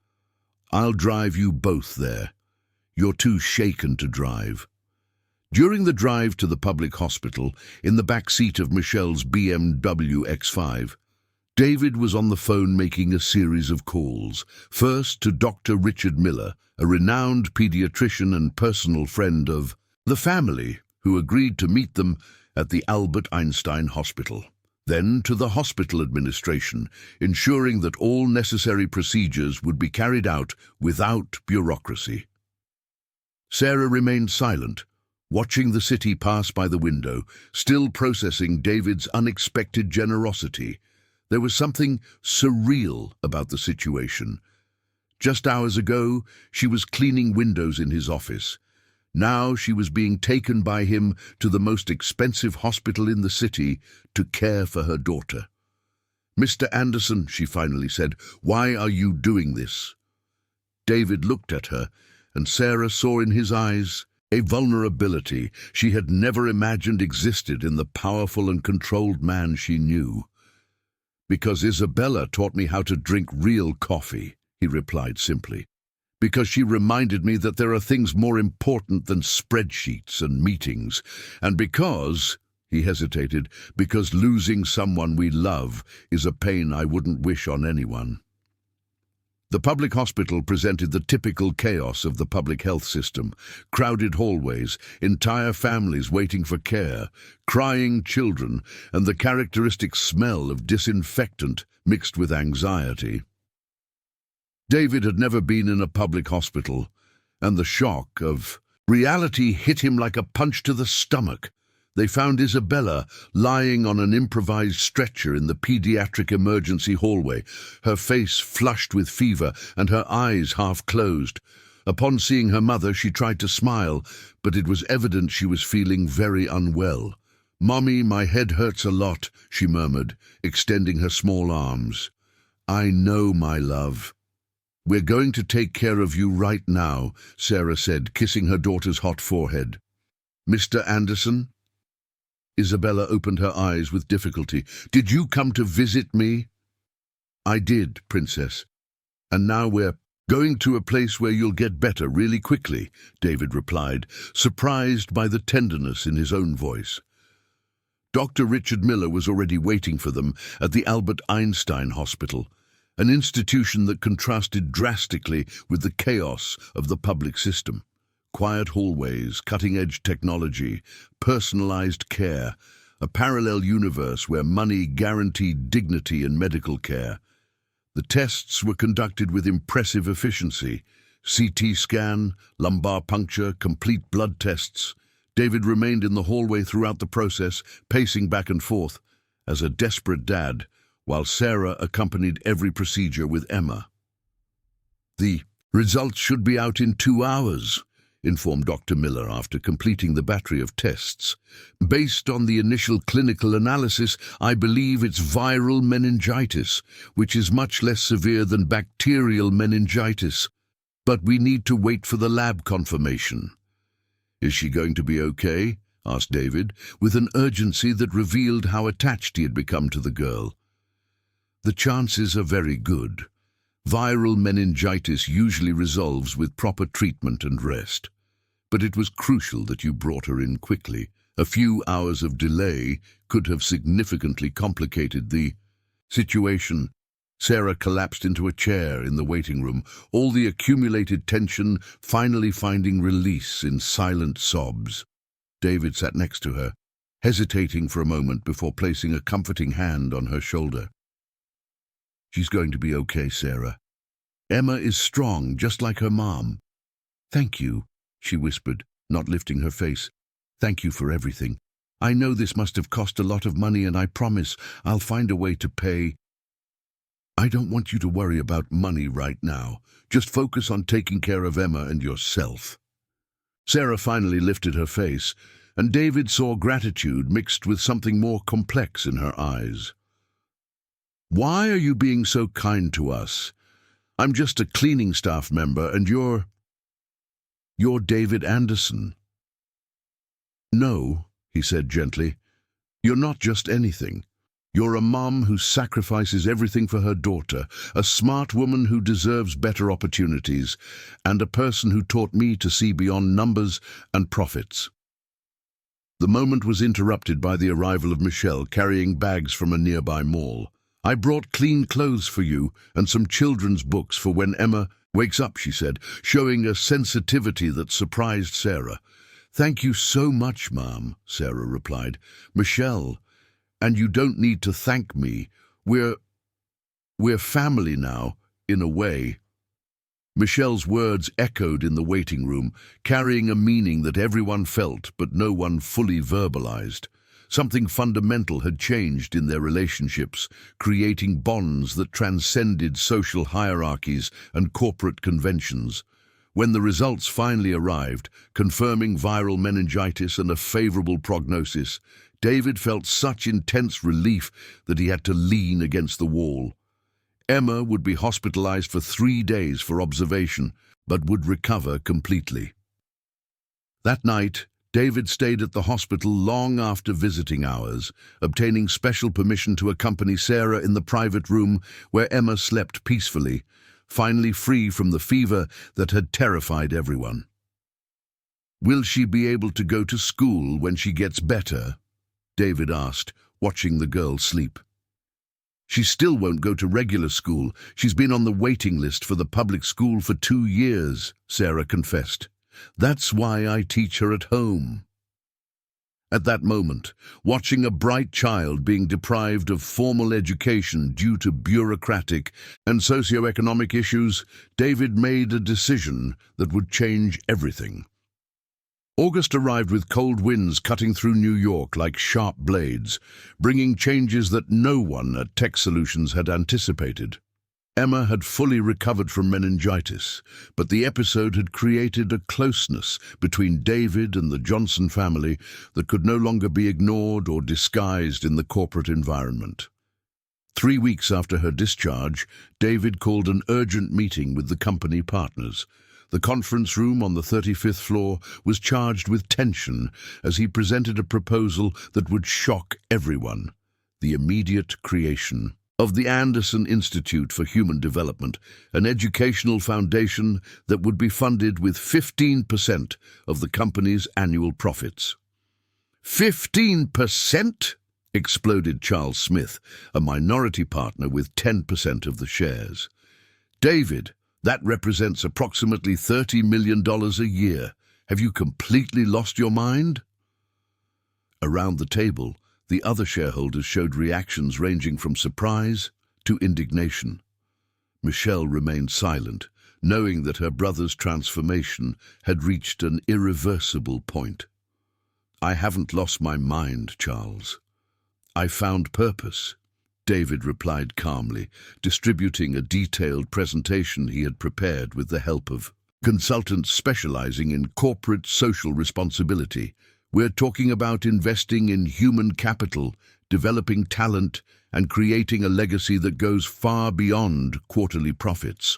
"I'll drive you both there. You're too shaken to drive." During the drive to the public hospital, in the back seat of Michelle's BMW X5, David was on the phone making a series of calls. First to Dr. Richard Miller, a renowned pediatrician and personal friend of the family, who agreed to meet them at the Albert Einstein Hospital. Then to the hospital administration, ensuring that all necessary procedures would be carried out without bureaucracy. Sarah remained silent, watching the city pass by the window, still processing David's unexpected generosity. There was something surreal about the situation. Just hours ago, she was cleaning windows in his office. Now she was being taken by him to the most expensive hospital in the city to care for her daughter. "Mr. Anderson," she finally said, "why are you doing this?" David looked at her, and Sarah saw in his eyes a vulnerability she had never imagined existed in the powerful and controlled man she knew. "Because Isabella taught me how to drink real coffee," he replied simply. "Because she reminded me that there are things more important than spreadsheets and meetings. And because," he hesitated, "because losing someone we love is a pain I wouldn't wish on anyone." The public hospital presented the typical chaos of the public health system: crowded hallways, entire families waiting for care, crying children, and the characteristic smell of disinfectant mixed with anxiety. David had never been in a public hospital, and the shock of reality hit him like a punch to the stomach. They found Isabella lying on an improvised stretcher in the pediatric emergency hallway, her face flushed with fever and her eyes half closed. Upon seeing her mother, she tried to smile, but it was evident she was feeling very unwell. "Mommy, my head hurts a lot," she murmured, extending her small arms. "I know, my love." "We're going to take care of you right now," Sarah said, kissing her daughter's hot forehead. "Mr. Anderson?" Isabella opened her eyes with difficulty. "Did you come to visit me?" "I did, Princess. And now we're going to a place where you'll get better really quickly," David replied, surprised by the tenderness in his own voice. Dr. Richard Miller was already waiting for them at the Albert Einstein Hospital, an institution that contrasted drastically with the chaos of the public system. Quiet hallways, cutting-edge technology, personalized care, a parallel universe where money guaranteed dignity in medical care. The tests were conducted with impressive efficiency: CT scan, lumbar puncture, complete blood tests. David remained in the hallway throughout the process, pacing back and forth as a desperate dad, while Sarah accompanied every procedure with Emma. "The results should be out in 2 hours," informed Dr. Miller after completing the battery of tests. "Based on the initial clinical analysis, I believe it's viral meningitis, which is much less severe than bacterial meningitis. But we need to wait for the lab confirmation." "Is she going to be okay?" asked David, with an urgency that revealed how attached he had become to the girl. "The chances are very good. Viral meningitis usually resolves with proper treatment and rest. But it was crucial that you brought her in quickly. A few hours of delay could have significantly complicated the situation." Sarah collapsed into a chair in the waiting room, all the accumulated tension finally finding release in silent sobs. David sat next to her, hesitating for a moment before placing a comforting hand on her shoulder. "She's going to be okay, Sarah. Emma is strong, just like her mom." "Thank you," she whispered, not lifting her face. "Thank you for everything. I know this must have cost a lot of money, and I promise I'll find a way to pay." "I don't want you to worry about money right now. Just focus on taking care of Emma and yourself." Sarah finally lifted her face, and David saw gratitude mixed with something more complex in her eyes. "Why are you being so kind to us? I'm just a cleaning staff member, and you're David Anderson." "No," he said gently, "you're not just anything. You're a mom who sacrifices everything for her daughter, a smart woman who deserves better opportunities, and a person who taught me to see beyond numbers and profits." The moment was interrupted by the arrival of Michelle carrying bags from a nearby mall. "I brought clean clothes for you and some children's books for when Emma wakes up," she said, showing a sensitivity that surprised Sarah. "Thank you so much, Mom," Sarah replied. "Michelle, and you don't need to thank me. We're family now, in a way." Michelle's words echoed in the waiting room, carrying a meaning that everyone felt but no one fully verbalized. Something fundamental had changed in their relationships, creating bonds that transcended social hierarchies and corporate conventions. When the results finally arrived, confirming viral meningitis and a favorable prognosis, David felt such intense relief that he had to lean against the wall. Emma would be hospitalized for 3 days for observation, but would recover completely. That night, David stayed at the hospital long after visiting hours, obtaining special permission to accompany Sarah in the private room where Emma slept peacefully, finally free from the fever that had terrified everyone. "Will she be able to go to school when she gets better?" David asked, watching the girl sleep. "She still won't go to regular school. She's been on the waiting list for the public school for 2 years, Sarah confessed. "That's why I teach her at home." At that moment, watching a bright child being deprived of formal education due to bureaucratic and socioeconomic issues, David made a decision that would change everything. August arrived with cold winds cutting through New York like sharp blades, bringing changes that no one at Tech Solutions had anticipated. Emma had fully recovered from meningitis, but the episode had created a closeness between David and the Johnson family that could no longer be ignored or disguised in the corporate environment. 3 weeks after her discharge, David called an urgent meeting with the company partners. The conference room on the 35th floor was charged with tension as he presented a proposal that would shock everyone: the immediate creation of the Anderson Institute for Human Development, an educational foundation that would be funded with 15% of the company's annual profits. 15%? Exploded Charles Smith, a minority partner with 10% of the shares. "David, that represents approximately $30 million a year. Have you completely lost your mind?" Around the table, the other shareholders showed reactions ranging from surprise to indignation. Michelle remained silent, knowing that her brother's transformation had reached an irreversible point. I haven't lost my mind, Charles. I found purpose, David replied calmly, distributing a detailed presentation he had prepared with the help of consultants specializing in corporate social responsibility. We're talking about investing in human capital, developing talent, and creating a legacy that goes far beyond quarterly profits.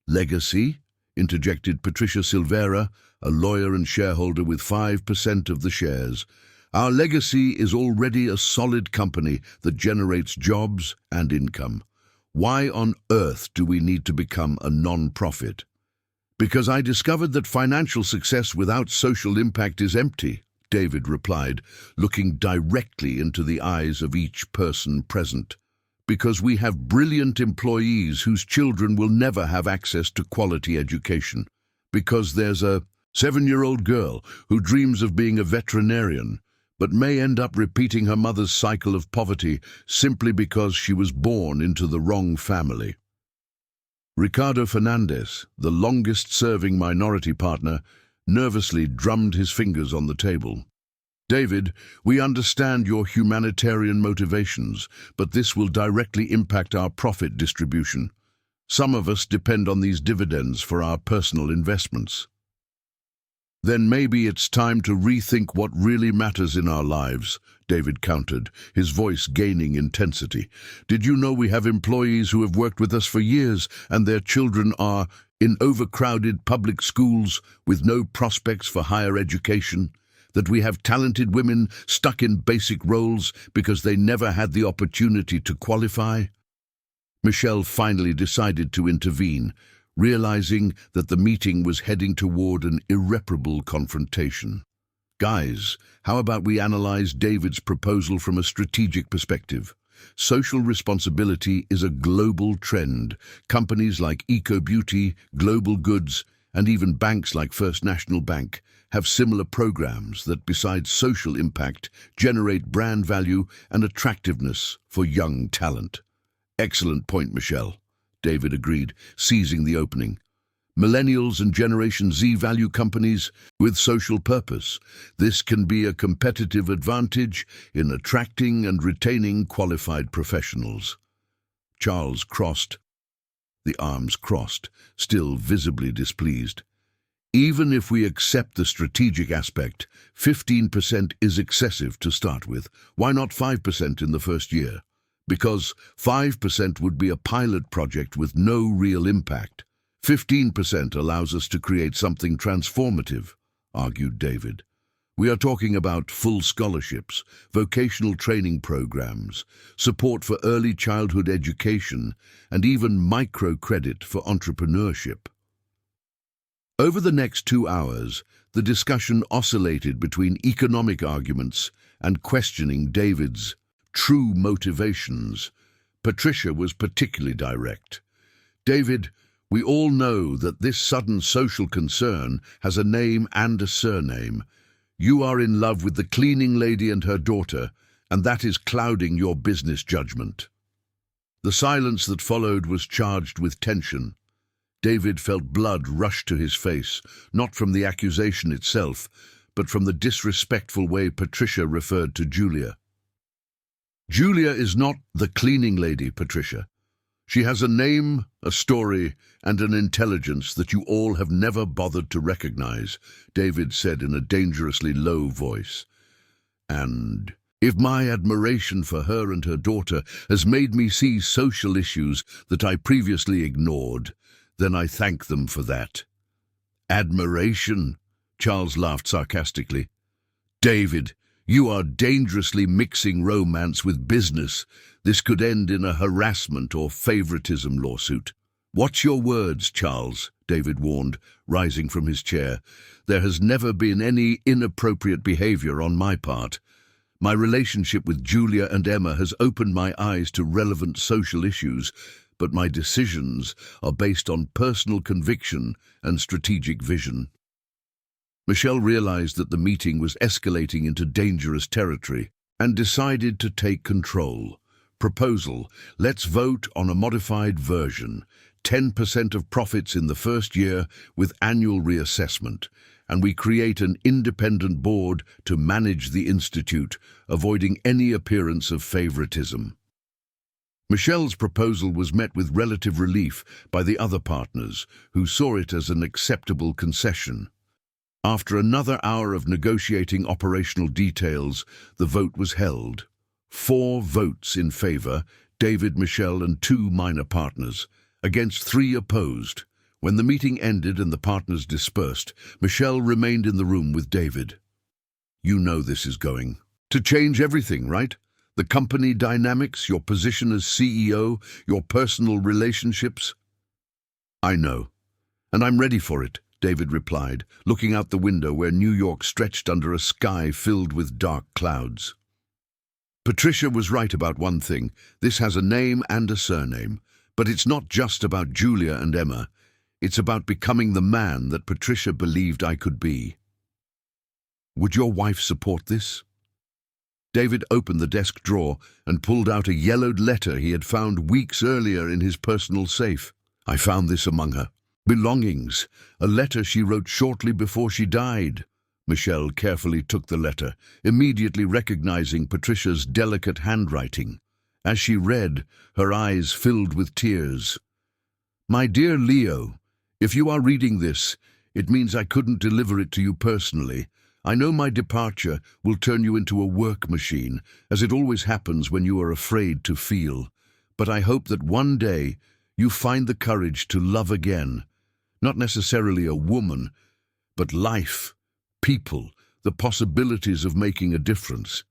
Legacy? Interjected Patricia Silvera, a lawyer and shareholder with 5% of the shares. Our legacy is already a solid company that generates jobs and income. Why on earth do we need to become a non-profit? Because I discovered that financial success without social impact is empty, David replied, looking directly into the eyes of each person present. Because we have brilliant employees whose children will never have access to quality education. Because there's a 7-year-old girl who dreams of being a veterinarian, but may end up repeating her mother's cycle of poverty simply because she was born into the wrong family. Ricardo Fernandez, the longest-serving minority partner, nervously drummed his fingers on the table. David, we understand your humanitarian motivations, but this will directly impact our profit distribution. Some of us depend on these dividends for our personal investments. Then maybe it's time to rethink what really matters in our lives, David countered, his voice gaining intensity. Did you know we have employees who have worked with us for years and their children are in overcrowded public schools with no prospects for higher education? That we have talented women stuck in basic roles because they never had the opportunity to qualify? Michelle finally decided to intervene, realizing that the meeting was heading toward an irreparable confrontation. Guys, how about we analyze David's proposal from a strategic perspective? Social responsibility is a global trend. Companies like EcoBeauty, Global Goods, and even banks like First National Bank have similar programs that, besides social impact, generate brand value and attractiveness for young talent. Excellent point, Michelle, David agreed, seizing the opening. Millennials and Generation Z value companies with social purpose. This can be a competitive advantage in attracting and retaining qualified professionals. Charles crossed, the arms crossed, still visibly displeased. Even if we accept the strategic aspect, 15% is excessive to start with. Why not 5% in the first year? Because 5% would be a pilot project with no real impact. 15% allows us to create something transformative, argued David. We are talking about full scholarships, vocational training programs, support for early childhood education, and even microcredit for entrepreneurship. Over the next 2 hours, the discussion oscillated between economic arguments and questioning David's true motivations. Patricia was particularly direct. David, we all know that this sudden social concern has a name and a surname. You are in love with the cleaning lady and her daughter, and that is clouding your business judgment. The silence that followed was charged with tension. David felt blood rush to his face, not from the accusation itself, but from the disrespectful way Patricia referred to Julia. Julia is not the cleaning lady, Patricia. She has a name, a story, and an intelligence that you all have never bothered to recognize, David said in a dangerously low voice. And if my admiration for her and her daughter has made me see social issues that I previously ignored, then I thank them for that. Admiration? Charles laughed sarcastically. David, you are dangerously mixing romance with business. This could end in a harassment or favoritism lawsuit. Watch your words, Charles, David warned, rising from his chair. There has never been any inappropriate behavior on my part. My relationship with Julia and Emma has opened my eyes to relevant social issues, but my decisions are based on personal conviction and strategic vision. Michelle realized that the meeting was escalating into dangerous territory and decided to take control. Proposal: let's vote on a modified version. 10% of profits in the first year with annual reassessment. and we create an independent board to manage the institute, avoiding any appearance of favoritism. Michelle's proposal was met with relative relief by the other partners, who saw it as an acceptable concession. After another hour of negotiating operational details, the vote was held. 4 votes in favor, David, Michelle, and 2 minor partners, against 3 opposed. When the meeting ended and the partners dispersed, Michelle remained in the room with David. "You know this is going to change everything, right? The company dynamics, your position as CEO, your personal relationships." "I know, and I'm ready for it," David replied, looking out the window where New York stretched under a sky filled with dark clouds. Patricia was right about one thing. This has a name and a surname, but it's not just about Julia and Emma. It's about becoming the man that Patricia believed I could be. "Would your wife support this?" David opened the desk drawer and pulled out a yellowed letter he had found weeks earlier in his personal safe. "I found this among her belongings, a letter she wrote shortly before she died." Michelle carefully took the letter, immediately recognizing Patricia's delicate handwriting. As she read, her eyes filled with tears. "My dear Leo, if you are reading this, it means I couldn't deliver it to you personally. I know my departure will turn you into a work machine, as it always happens when you are afraid to feel. But I hope that one day you find the courage to love again. Not necessarily a woman, but life, people, the possibilities of making a difference.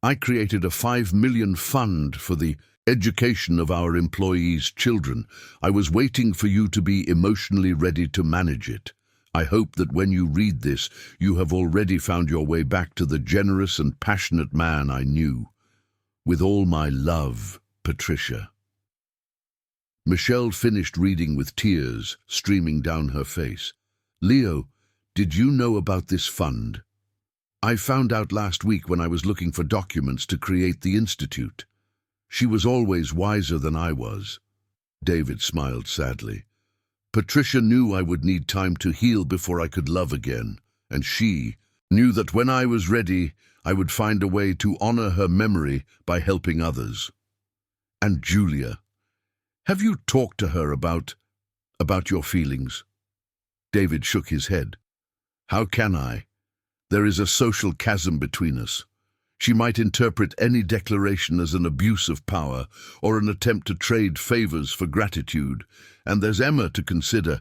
I created a $5 million fund for the education of our employees' children. I was waiting for you to be emotionally ready to manage it. I hope that when you read this, you have already found your way back to the generous and passionate man I knew. With all my love, Patricia." Michelle finished reading with tears streaming down her face. "Leo, did you know about this fund?" "I found out last week when I was looking for documents to create the institute." "She was always wiser than I was." David smiled sadly. "Patricia knew I would need time to heal before I could love again, and she knew that when I was ready, I would find a way to honor her memory by helping others." "And Julia, have you talked to her about your feelings?" David shook his head. "How can I? There is a social chasm between us. She might interpret any declaration as an abuse of power or an attempt to trade favors for gratitude. And there's Emma to consider.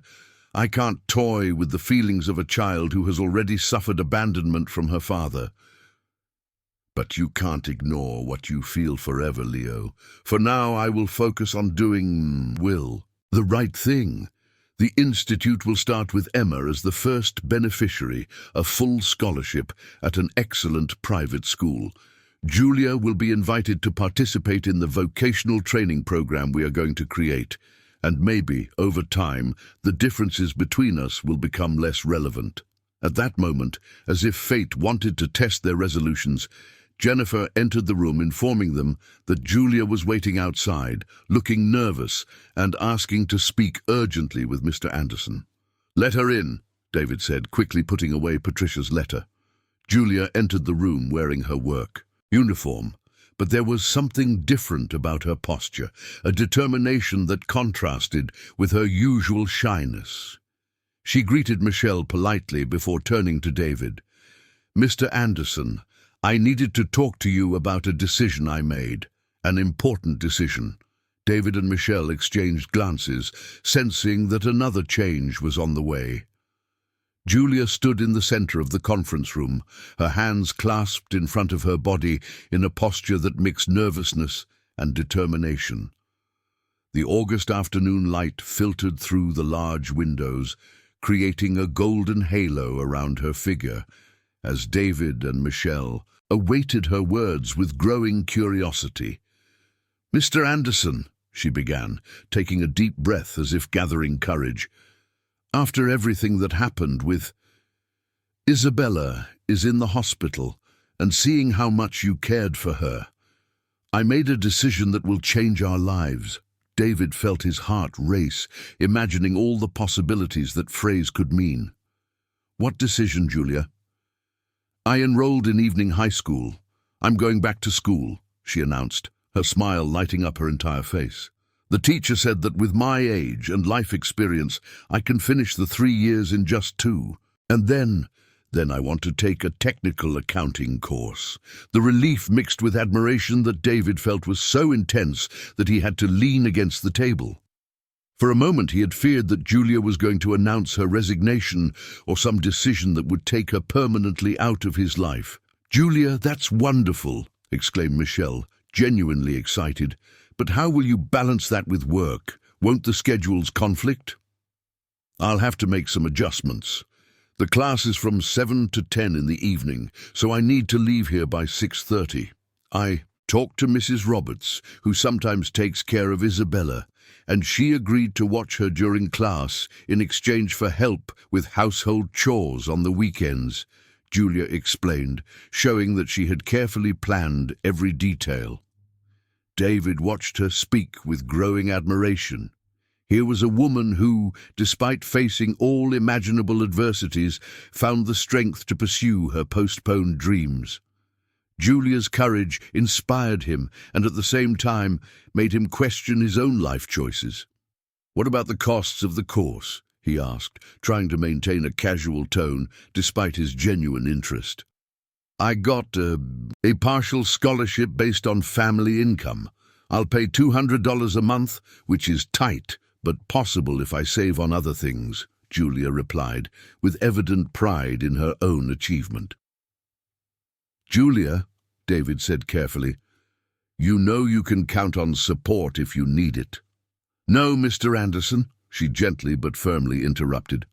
I can't toy with the feelings of a child who has already suffered abandonment from her father." "But you can't ignore what you feel forever, Leo. For now, I will focus on doing the right thing. The Institute will start with Emma as the first beneficiary, a full scholarship at an excellent private school. Julia will be invited to participate in the vocational training program we are going to create, and maybe, over time, the differences between us will become less relevant." At that moment, as if fate wanted to test their resolutions, Jennifer entered the room informing them that Julia was waiting outside, looking nervous and asking to speak urgently with Mr. Anderson. "Let her in," David said, quickly putting away Patricia's letter. Julia entered the room wearing her work uniform, but there was something different about her posture, a determination that contrasted with her usual shyness. She greeted Michelle politely before turning to David. "Mr. Anderson, I needed to talk to you about a decision I made, an important decision." David and Michelle exchanged glances, sensing that another change was on the way. Julia stood in the center of the conference room, her hands clasped in front of her body in a posture that mixed nervousness and determination. The August afternoon light filtered through the large windows, creating a golden halo around her figure, as David and Michelle awaited her words with growing curiosity. "Mr. Anderson," she began, taking a deep breath as if gathering courage, "after everything that happened with Isabella is in the hospital, and seeing how much you cared for her, I made a decision that will change our lives." David felt his heart race, imagining all the possibilities that phrase could mean. What decision, Julia? I enrolled in evening high school. I'm going back to school, she announced, her smile lighting up her entire face. The teacher said that with my age and life experience, I can finish the 3 years in just 2. And then I want to take a technical accounting course. The relief mixed with admiration that David felt was so intense that he had to lean against the table. For a moment he had feared that Julia was going to announce her resignation or some decision that would take her permanently out of his life. "Julia, that's wonderful," exclaimed Michelle, genuinely excited. "But how will you balance that with work? Won't the schedules conflict?" "I'll have to make some adjustments. The class is from 7 to 10 in the evening, so I need to leave here by 6:30. I talked to Mrs. Roberts, who sometimes takes care of Isabella, and she agreed to watch her during class in exchange for help with household chores on the weekends," Julia explained, showing that she had carefully planned every detail. David watched her speak with growing admiration. Here was a woman who, despite facing all imaginable adversities, found the strength to pursue her postponed dreams. Julia's courage inspired him and at the same time made him question his own life choices. "What about the costs of the course?" he asked, trying to maintain a casual tone despite his genuine interest. "I got a partial scholarship based on family income. I'll pay $200 a month, which is tight, but possible if I save on other things," Julia replied, with evident pride in her own achievement. "Julia," David said carefully, "you know you can count on support if you need it." "No, Mr. Anderson," she gently but firmly interrupted.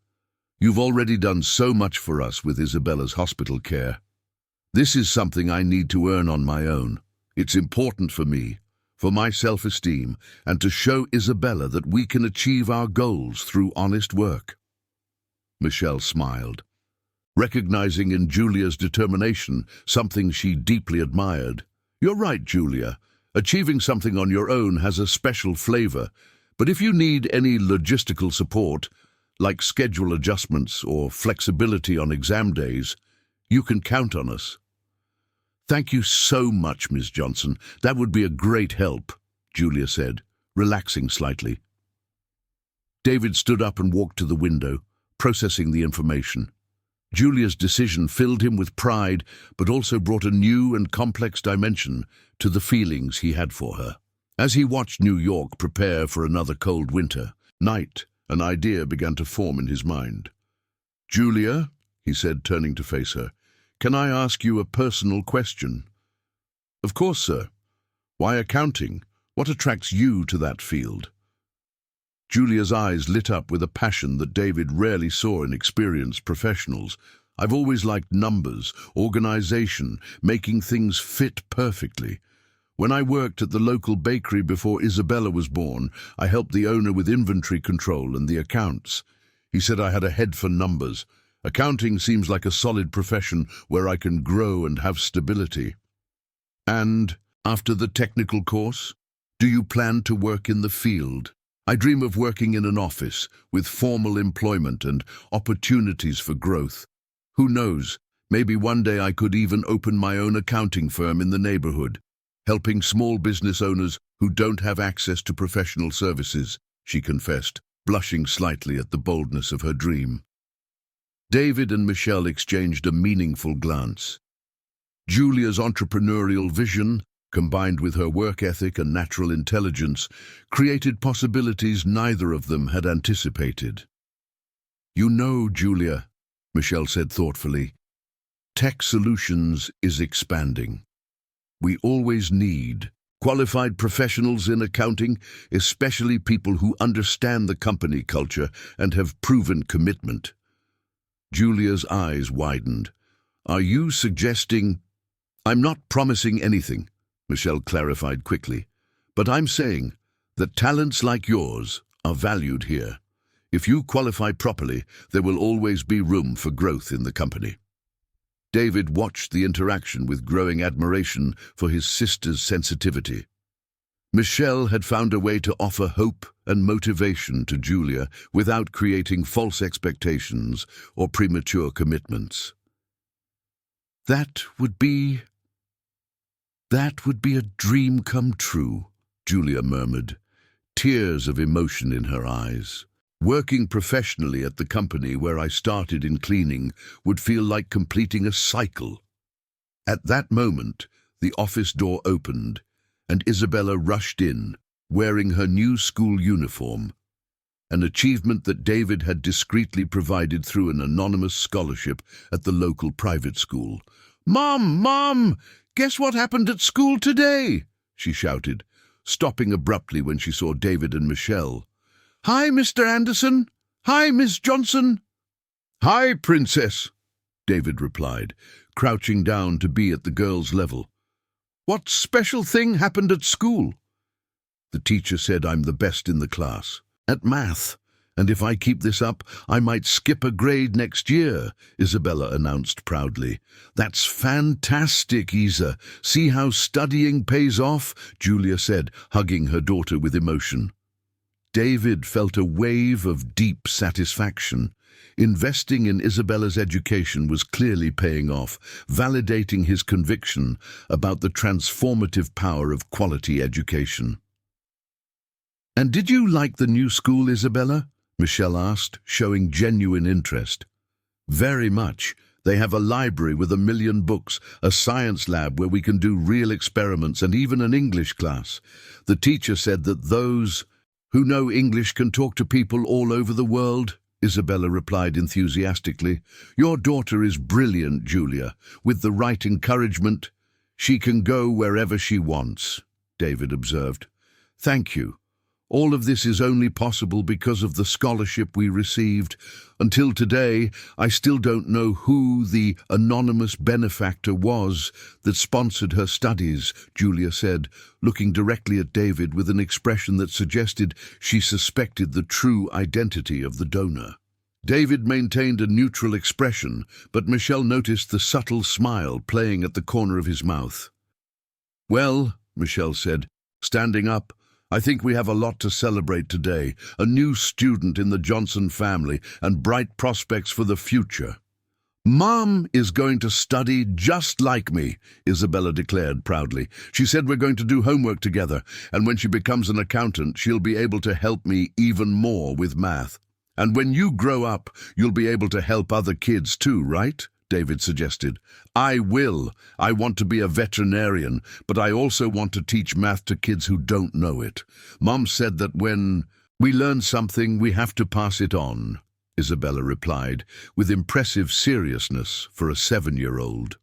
"You've already done so much for us with Isabella's hospital care. This is something I need to earn on my own. It's important for me, for my self-esteem, and to show Isabella that we can achieve our goals through honest work." Michelle smiled, recognizing in Julia's determination something she deeply admired. "You're right, Julia. Achieving something on your own has a special flavor, but if you need any logistical support, like schedule adjustments or flexibility on exam days, you can count on us." "Thank you so much, Ms. Johnson. That would be a great help," Julia said, relaxing slightly. David stood up and walked to the window, processing the information. Julia's decision filled him with pride, but also brought a new and complex dimension to the feelings he had for her. As he watched New York prepare for another cold winter night, an idea began to form in his mind. "Julia," he said, turning to face her, "can I ask you a personal question?" "Of course, sir. Why accounting? What attracts you to that field?" Julia's eyes lit up with a passion that David rarely saw in experienced professionals. "I've always liked numbers, organization, making things fit perfectly. When I worked at the local bakery before Isabella was born, I helped the owner with inventory control and the accounts. He said I had a head for numbers. Accounting seems like a solid profession where I can grow and have stability." "And after the technical course, do you plan to work in the field?" "I dream of working in an office with formal employment and opportunities for growth. Who knows, maybe one day I could even open my own accounting firm in the neighborhood, helping small business owners who don't have access to professional services," she confessed, blushing slightly at the boldness of her dream. David and Michelle exchanged a meaningful glance. Julia's entrepreneurial vision, combined with her work ethic and natural intelligence, created possibilities neither of them had anticipated. "You know, Julia," Michelle said thoughtfully, "tech solutions is expanding. We always need qualified professionals in accounting, especially people who understand the company culture and have proven commitment." Julia's eyes widened. "Are you suggesting—" "I'm not promising anything," Michelle clarified quickly, "but I'm saying that talents like yours are valued here. If you qualify properly, there will always be room for growth in the company." David watched the interaction with growing admiration for his sister's sensitivity. Michelle had found a way to offer hope and motivation to Julia without creating false expectations or premature commitments. That would be a dream come true, Julia murmured, tears of emotion in her eyes. Working professionally at the company where I started in cleaning would feel like completing a cycle. At that moment, the office door opened, and Isabella rushed in, wearing her new school uniform, an achievement that David had discreetly provided through an anonymous scholarship at the local private school. "Mom, Mom! Guess what happened at school today?" she shouted, stopping abruptly when she saw David and Michelle. "Hi, Mr. Anderson. Hi, Miss Johnson." "Hi, Princess," David replied, crouching down to be at the girl's level. "What special thing happened at school?" "The teacher said I'm the best in the class at math, and if I keep this up, I might skip a grade next year," Isabella announced proudly. "That's fantastic, Isa. See how studying pays off," Julia said, hugging her daughter with emotion. David felt a wave of deep satisfaction. Investing in Isabella's education was clearly paying off, validating his conviction about the transformative power of quality education. "And did you like the new school, Isabella?" Michelle asked, showing genuine interest. "Very much. They have a library with 1,000,000 books, a science lab where we can do real experiments, and even an English class. The teacher said that those who know English can talk to people all over the world," Isabella replied enthusiastically. "Your daughter is brilliant, Julia. With the right encouragement, she can go wherever she wants," David observed. "Thank you. All of this is only possible because of the scholarship we received. Until today, I still don't know who the anonymous benefactor was that sponsored her studies," Julia said, looking directly at David with an expression that suggested she suspected the true identity of the donor. David maintained a neutral expression, but Michelle noticed the subtle smile playing at the corner of his mouth. "Well," Michelle said, standing up, "I think we have a lot to celebrate today. A new student in the Johnson family and bright prospects for the future." "Mom is going to study just like me," Isabella declared proudly. "She said we're going to do homework together, and when she becomes an accountant, she'll be able to help me even more with math. And when you grow up, you'll be able to help other kids too, right?" David suggested. "I will. I want to be a veterinarian, but I also want to teach math to kids who don't know it. Mom said that when we learn something, we have to pass it on," Isabella replied, with impressive seriousness for a 7-year-old.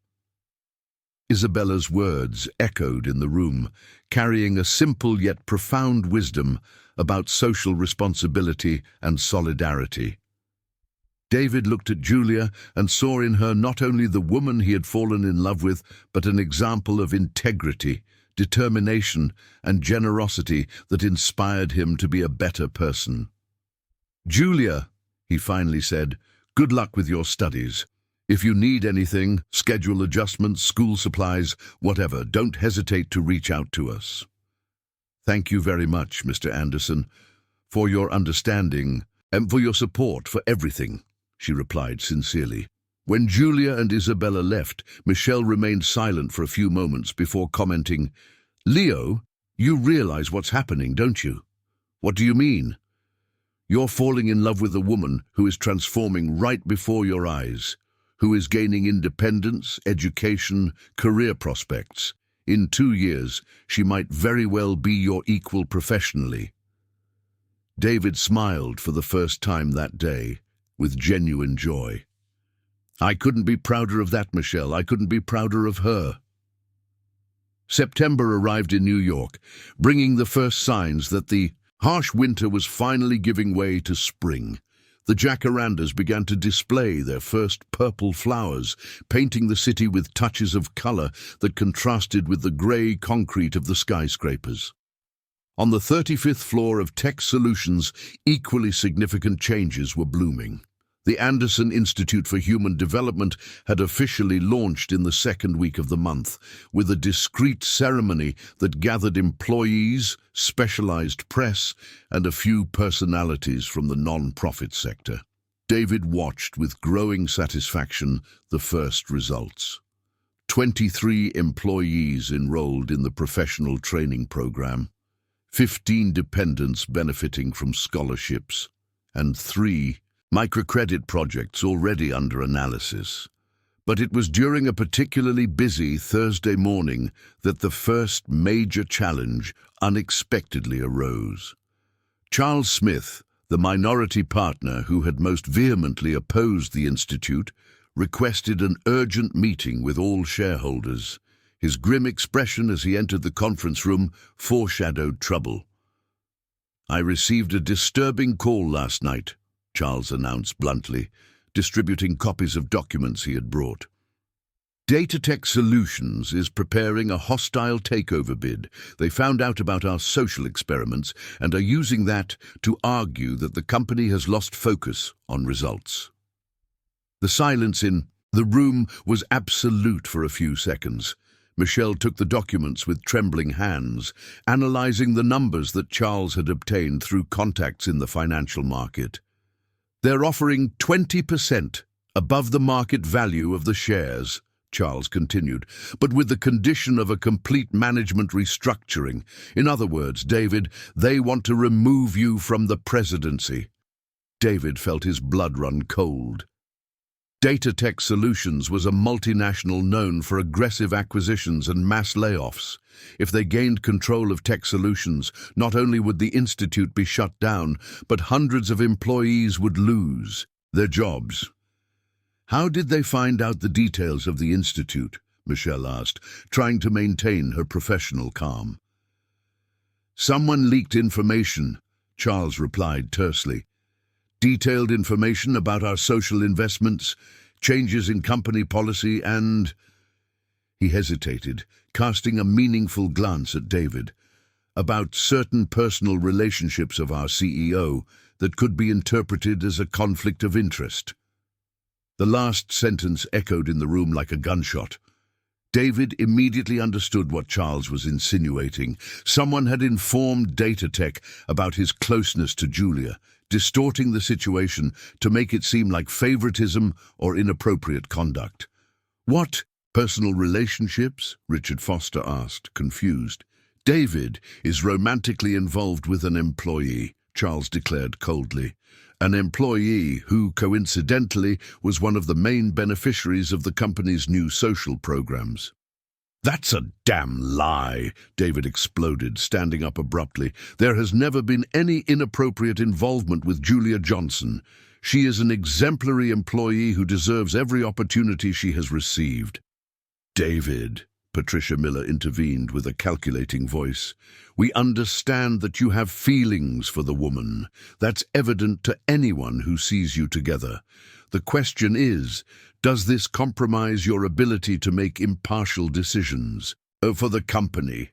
Isabella's words echoed in the room, carrying a simple yet profound wisdom about social responsibility and solidarity. David looked at Julia and saw in her not only the woman he had fallen in love with, but an example of integrity, determination, and generosity that inspired him to be a better person. "Julia," he finally said, "good luck with your studies. If you need anything, schedule adjustments, school supplies, whatever, don't hesitate to reach out to us." "Thank you very much, Mr. Anderson, for your understanding and for your support for everything," she replied sincerely. When Julia and Isabella left, Michelle remained silent for a few moments before commenting, "Leo, you realize what's happening, don't you?" "What do you mean?" "You're falling in love with a woman who is transforming right before your eyes, who is gaining independence, education, career prospects. In 2 years, she might very well be your equal professionally." David smiled for the first time that day, with genuine joy. "I couldn't be prouder of that, Michelle. I couldn't be prouder of her." September arrived in New York, bringing the first signs that the harsh winter was finally giving way to spring. The jacarandas began to display their first purple flowers, painting the city with touches of color that contrasted with the gray concrete of the skyscrapers. On the 35th floor of Tech Solutions, equally significant changes were blooming. The Anderson Institute for Human Development had officially launched in the second week of the month, with a discreet ceremony that gathered employees, specialized press, and a few personalities from the non-profit sector. David watched with growing satisfaction the first results. 23 employees enrolled in the professional training program, 15 dependents benefiting from scholarships, and 3 microcredit projects already under analysis. But it was during a particularly busy Thursday morning that the first major challenge unexpectedly arose. Charles Smith, the minority partner who had most vehemently opposed the institute, requested an urgent meeting with all shareholders. His grim expression as he entered the conference room foreshadowed trouble. "I received a disturbing call last night," Charles announced bluntly, distributing copies of documents he had brought. "Datatech Solutions is preparing a hostile takeover bid. They found out about our social experiments and are using that to argue that the company has lost focus on results." The silence in the room was absolute for a few seconds. Michelle took the documents with trembling hands, analyzing the numbers that Charles had obtained through contacts in the financial market. "They're offering 20% above the market value of the shares," Charles continued, "but with the condition of a complete management restructuring. In other words, David, they want to remove you from the presidency." David felt his blood run cold. Datatech Solutions was a multinational known for aggressive acquisitions and mass layoffs. If they gained control of Tech Solutions, not only would the institute be shut down, but hundreds of employees would lose their jobs. "How did they find out the details of the institute?" Michelle asked, trying to maintain her professional calm. "Someone leaked information," Charles replied tersely. "Detailed information about our social investments, changes in company policy, and—" He hesitated, casting a meaningful glance at David. "About certain personal relationships of our CEO that could be interpreted as a conflict of interest." The last sentence echoed in the room like a gunshot. David immediately understood what Charles was insinuating. Someone had informed Datatech about his closeness to Julia, distorting the situation to make it seem like favoritism or inappropriate conduct. "What personal relationships?" Richard Foster asked, confused. "David is romantically involved with an employee," Charles declared coldly. "An employee who, coincidentally, was one of the main beneficiaries of the company's new social programs." "That's a damn lie," David exploded, standing up abruptly. "There has never been any inappropriate involvement with Julia Johnson. She is an exemplary employee who deserves every opportunity she has received." "David," Patricia Miller intervened with a calculating voice, "we understand that you have feelings for the woman. That's evident to anyone who sees you together. The question is, does this compromise your ability to make impartial decisions for the company?"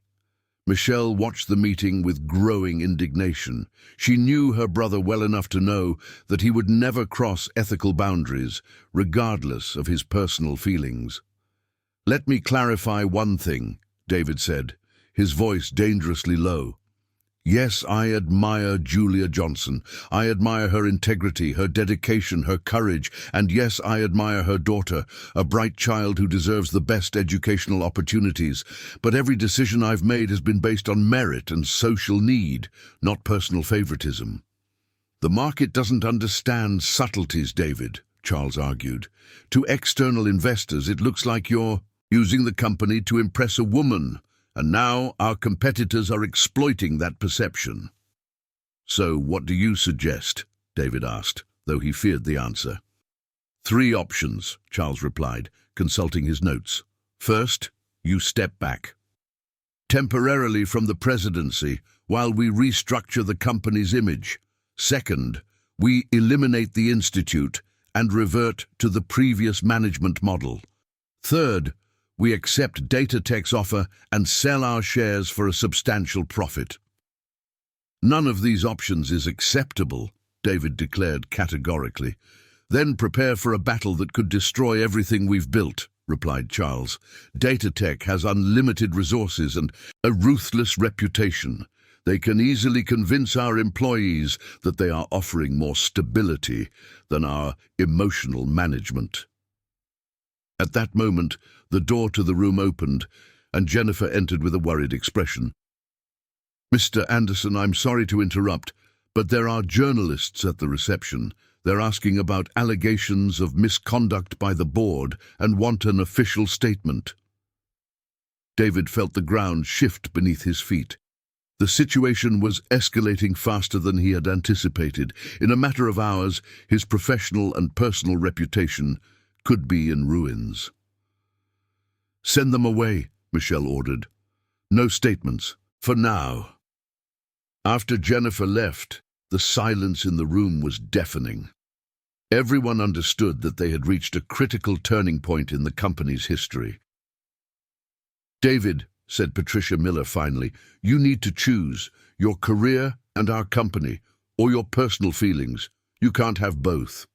Michelle watched the meeting with growing indignation. She knew her brother well enough to know that he would never cross ethical boundaries, regardless of his personal feelings. "Let me clarify one thing," David said, his voice dangerously low. "Yes, I admire Julia Johnson. I admire her integrity, her dedication, her courage, and yes, I admire her daughter, a bright child who deserves the best educational opportunities. But every decision I've made has been based on merit and social need, not personal favoritism." "The market doesn't understand subtleties, David," Charles argued. "To external investors, it looks like you're using the company to impress a woman. And now our competitors are exploiting that perception." "So what do you suggest?" David asked, though he feared the answer. "3 options," Charles replied, consulting his notes. "First, you step back temporarily from the presidency while we restructure the company's image. Second, we eliminate the institute and revert to the previous management model. Third, we accept Datatech's offer and sell our shares for a substantial profit." "None of these options is acceptable," David declared categorically. Then prepare for a battle that could destroy everything we've built, replied Charles. Data Tech has unlimited resources and a ruthless reputation. They can easily convince our employees that they are offering more stability than our emotional management. At that moment, the door to the room opened, and Jennifer entered with a worried expression. Mr. Anderson, I'm sorry to interrupt, but there are journalists at the reception. They're asking about allegations of misconduct by the board and want an official statement. David felt the ground shift beneath his feet. The situation was escalating faster than he had anticipated. In a matter of hours, his professional and personal reputation could be in ruins. Send them away, Michelle ordered. No statements, for now. After Jennifer left, the silence in the room was deafening. Everyone understood that they had reached a critical turning point in the company's history. David, said Patricia Miller finally, you need to choose your career and our company, or your personal feelings. You can't have both.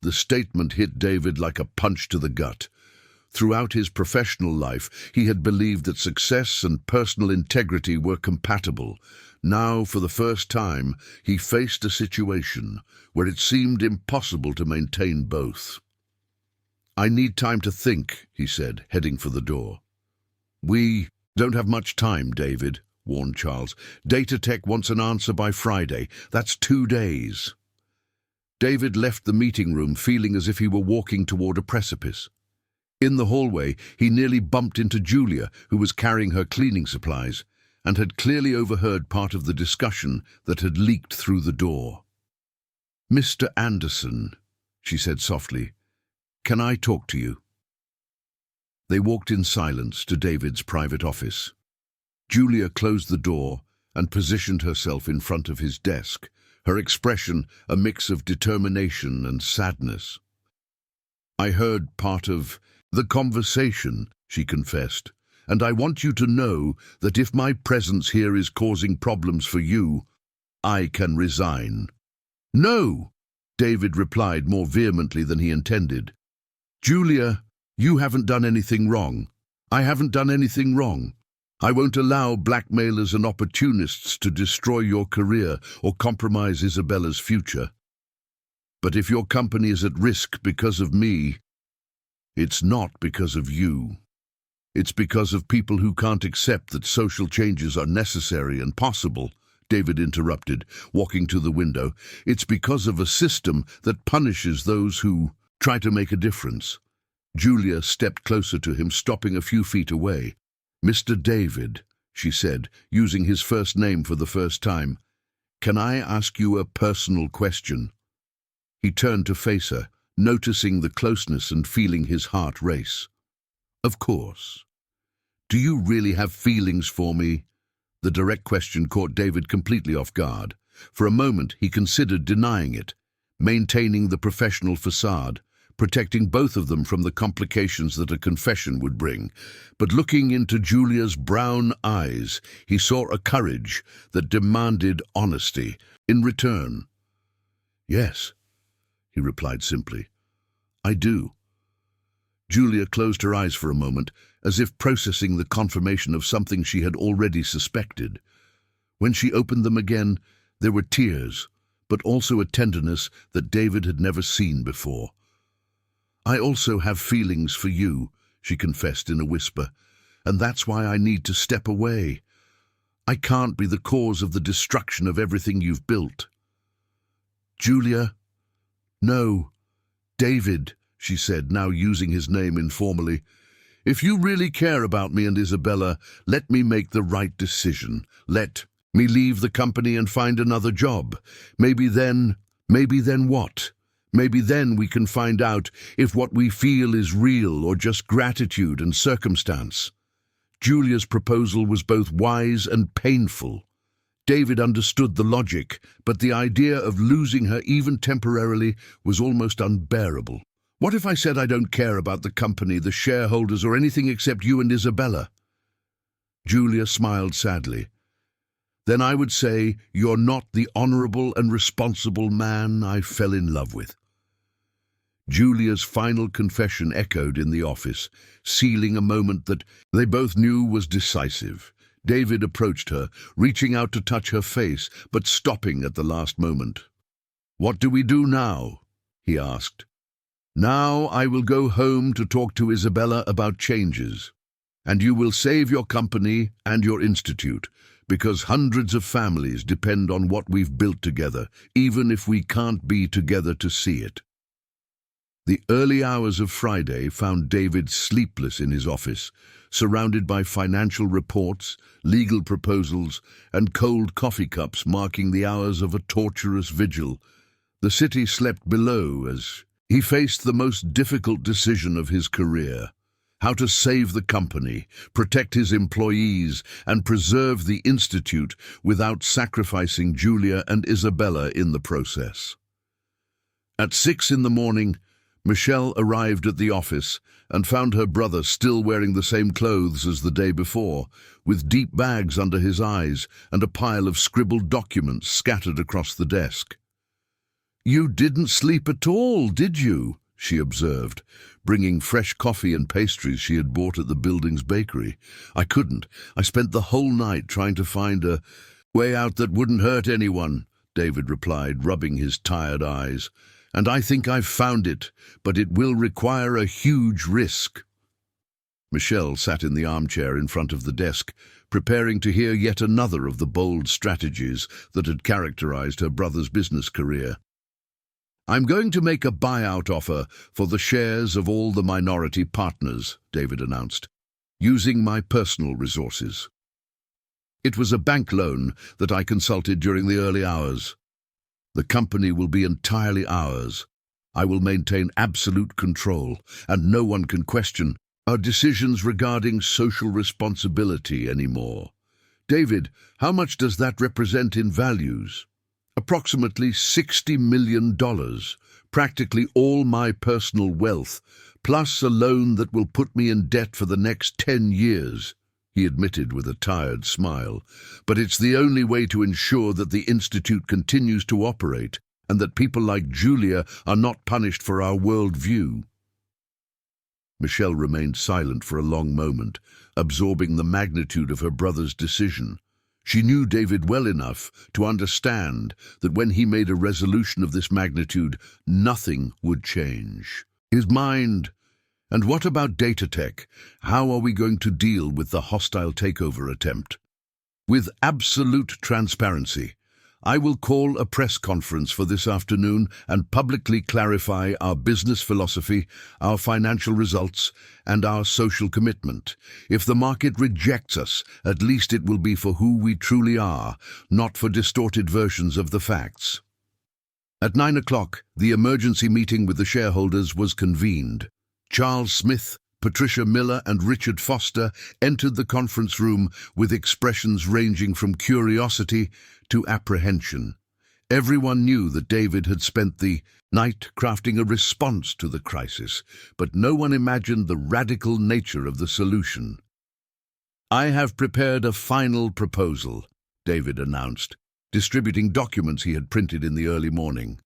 The statement hit David like a punch to the gut. Throughout his professional life, he had believed that success and personal integrity were compatible. Now, for the first time, he faced a situation where it seemed impossible to maintain both. I need time to think, he said, heading for the door. We don't have much time, David, warned Charles. Data Tech wants an answer by Friday. That's 2 days. David left the meeting room feeling as if he were walking toward a precipice. In the hallway, he nearly bumped into Julia, who was carrying her cleaning supplies, and had clearly overheard part of the discussion that had leaked through the door. Mr. Anderson, she said softly, can I talk to you? They walked in silence to David's private office. Julia closed the door and positioned herself in front of his desk, her expression a mix of determination and sadness. I heard part of the conversation, she confessed, and I want you to know that if my presence here is causing problems for you, I can resign. No, David replied more vehemently than he intended. Julia, you haven't done anything wrong. I haven't done anything wrong. I won't allow blackmailers and opportunists to destroy your career or compromise Isabella's future. But if your company is at risk because of me, it's not because of you. It's because of people who can't accept that social changes are necessary and possible, David interrupted, walking to the window. It's because of a system that punishes those who try to make a difference. Julia stepped closer to him, stopping a few feet away. Mr. David, she said, using his first name for the first time, can I ask you a personal question? He turned to face her, noticing the closeness and feeling his heart race. Of course. Do you really have feelings for me? The direct question caught David completely off guard. For a moment, he considered denying it, maintaining the professional facade, protecting both of them from the complications that a confession would bring. But looking into Julia's brown eyes, he saw a courage that demanded honesty. In return, yes, he replied simply. I do. Julia closed her eyes for a moment, as if processing the confirmation of something she had already suspected. When she opened them again, there were tears, but also a tenderness that David had never seen before. I also have feelings for you, she confessed in a whisper, and that's why I need to step away. I can't be the cause of the destruction of everything you've built. Julia? No, David, she said, now using his name informally. If you really care about me and Isabella, let me make the right decision. Let me leave the company and find another job. Maybe then what? Maybe then we can find out if what we feel is real or just gratitude and circumstance. Julia's proposal was both wise and painful. David understood the logic, but the idea of losing her even temporarily was almost unbearable. What if I said I don't care about the company, the shareholders, or anything except you and Isabella? Julia smiled sadly. Then I would say you're not the honorable and responsible man I fell in love with. Julia's final confession echoed in the office, sealing a moment that they both knew was decisive. David approached her, reaching out to touch her face, but stopping at the last moment. "What do we do now?" he asked. "Now I will go home to talk to Isabella about changes. And you will save your company and your institute, because hundreds of families depend on what we've built together, even if we can't be together to see it." The early hours of Friday found David sleepless in his office, surrounded by financial reports, legal proposals, and cold coffee cups marking the hours of a torturous vigil. The city slept below as he faced the most difficult decision of his career: how to save the company, protect his employees, and preserve the institute without sacrificing Julia and Isabella in the process. At 6 in the morning, Michelle arrived at the office and found her brother still wearing the same clothes as the day before, with deep bags under his eyes and a pile of scribbled documents scattered across the desk. "You didn't sleep at all, did you?" she observed, bringing fresh coffee and pastries she had bought at the building's bakery. "I couldn't. I spent the whole night trying to find a way out that wouldn't hurt anyone," David replied, rubbing his tired eyes. "And I think I've found it, but it will require a huge risk." Michelle sat in the armchair in front of the desk, preparing to hear yet another of the bold strategies that had characterized her brother's business career. "I'm going to make a buyout offer for the shares of all the minority partners," David announced, "using my personal resources. It was a bank loan that I consulted during the early hours. The company will be entirely ours. I will maintain absolute control, and no one can question our decisions regarding social responsibility anymore." "David, how much does that represent in values?" "Approximately $60 million, practically all my personal wealth, plus a loan that will put me in debt for the next 10 years, he admitted with a tired smile. "But it's the only way to ensure that the Institute continues to operate and that people like Julia are not punished for our worldview." Michelle remained silent for a long moment, absorbing the magnitude of her brother's decision. She knew David well enough to understand that when he made a resolution of this magnitude, nothing would change. His mind. "And what about data tech? How are we going to deal with the hostile takeover attempt?" "With absolute transparency. I will call a press conference for this afternoon and publicly clarify our business philosophy, our financial results, and our social commitment. If the market rejects us, at least it will be for who we truly are, not for distorted versions of the facts." At 9 o'clock, the emergency meeting with the shareholders was convened. Charles Smith, Patricia Miller, and Richard Foster entered the conference room with expressions ranging from curiosity to apprehension. Everyone knew that David had spent the night crafting a response to the crisis, but no one imagined the radical nature of the solution. "I have prepared a final proposal," David announced, distributing documents he had printed in the early morning.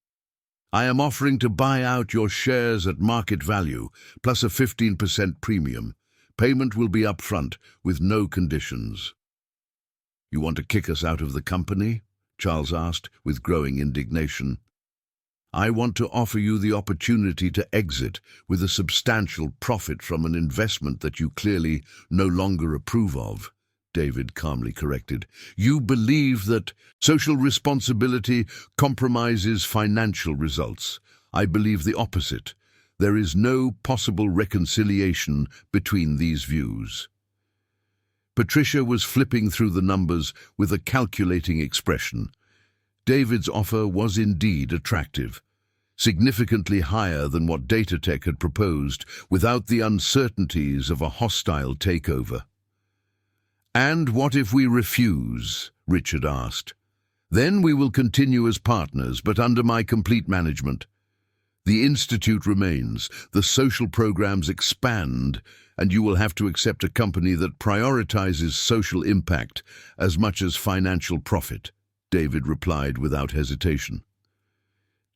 "I am offering to buy out your shares at market value, plus a 15% premium. Payment will be upfront, with no conditions." "You want to kick us out of the company?" Charles asked, with growing indignation. "I want to offer you the opportunity to exit with a substantial profit from an investment that you clearly no longer approve of," David calmly corrected. "You believe that social responsibility compromises financial results. I believe the opposite. There is no possible reconciliation between these views." Patricia was flipping through the numbers with a calculating expression. David's offer was indeed attractive, significantly higher than what Datatech had proposed, without the uncertainties of a hostile takeover. "And what if we refuse?" Richard asked. "Then we will continue as partners, but under my complete management. The Institute remains, the social programs expand, and you will have to accept a company that prioritizes social impact as much as financial profit," David replied without hesitation.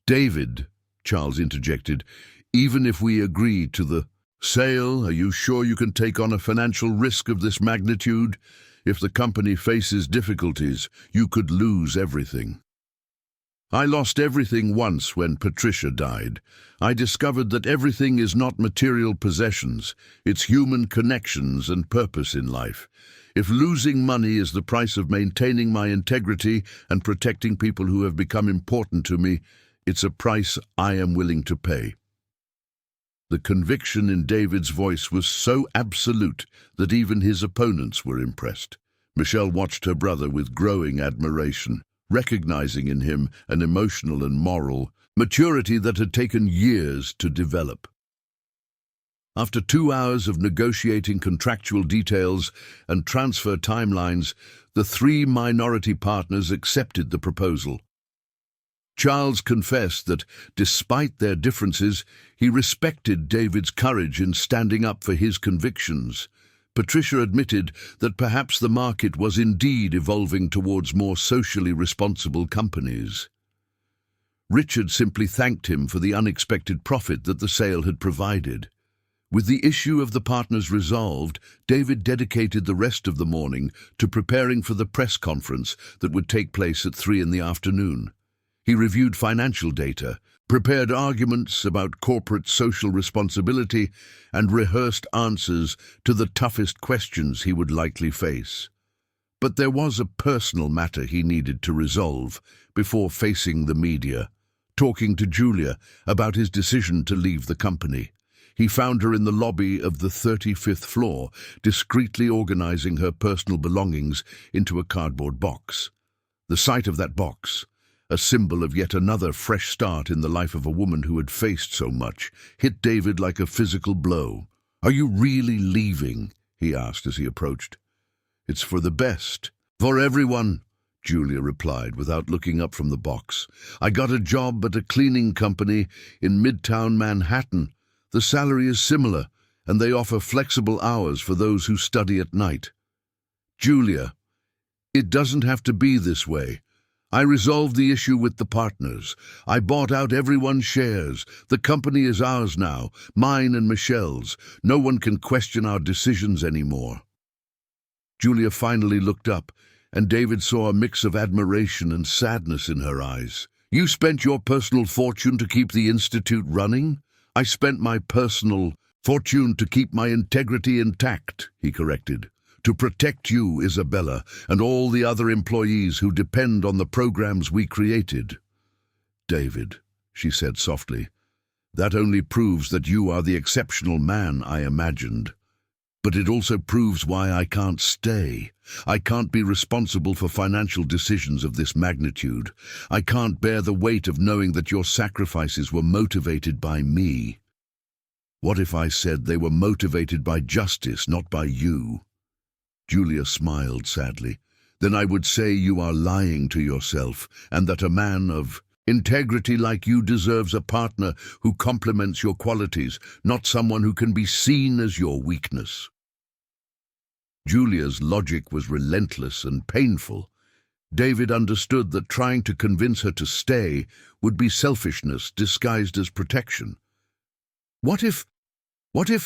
"David," Charles interjected, Even if we agree to the sale, are you sure you can take on a financial risk of this magnitude? If the company faces difficulties, you could lose everything. I lost everything once when Patricia died. I discovered that everything is not material possessions, it's human connections and purpose in life. If losing money is the price of maintaining my integrity and protecting people who have become important to me, it's a price I am willing to pay. The conviction in David's voice was so absolute that even his opponents were impressed. Michelle watched her brother with growing admiration, recognizing in him an emotional and moral maturity that had taken years to develop. After 2 hours of negotiating contractual details and transfer timelines, the 3 minority partners accepted the proposal. Charles confessed that, despite their differences, he respected David's courage in standing up for his convictions. Patricia admitted that perhaps the market was indeed evolving towards more socially responsible companies. Richard simply thanked him for the unexpected profit that the sale had provided. With the issue of the partners resolved, David dedicated the rest of the morning to preparing for the press conference that would take place at 3 in the afternoon. He reviewed financial data, prepared arguments about corporate social responsibility, and rehearsed answers to the toughest questions he would likely face. But there was a personal matter he needed to resolve before facing the media, talking to Julia about his decision to leave the company. He found her in the lobby of the 35th floor, discreetly organizing her personal belongings into a cardboard box. The sight of that box, a symbol of yet another fresh start in the life of a woman who had faced so much, hit David like a physical blow. "Are you really leaving?" he asked as he approached. "It's for the best. For everyone," Julia replied without looking up from the box. "I got a job at a cleaning company in Midtown Manhattan. The salary is similar, and they offer flexible hours for those who study at night." "Julia, it doesn't have to be this way. I resolved the issue with the partners. I bought out everyone's shares. The company is ours now, mine and Michelle's. No one can question our decisions anymore." Julia finally looked up, and David saw a mix of admiration and sadness in her eyes. "You spent your personal fortune to keep the institute running?" "I spent my personal fortune to keep my integrity intact," he corrected. "To protect you, Isabella, and all the other employees who depend on the programs we created." "David," she said softly, "that only proves that you are the exceptional man I imagined. But it also proves why I can't stay. I can't be responsible for financial decisions of this magnitude. I can't bear the weight of knowing that your sacrifices were motivated by me." "What if I said they were motivated by justice, not by you?" Julia smiled sadly. "Then I would say you are lying to yourself, and that a man of integrity like you deserves a partner who complements your qualities, not someone who can be seen as your weakness." Julia's logic was relentless and painful. David understood that trying to convince her to stay would be selfishness disguised as protection. What if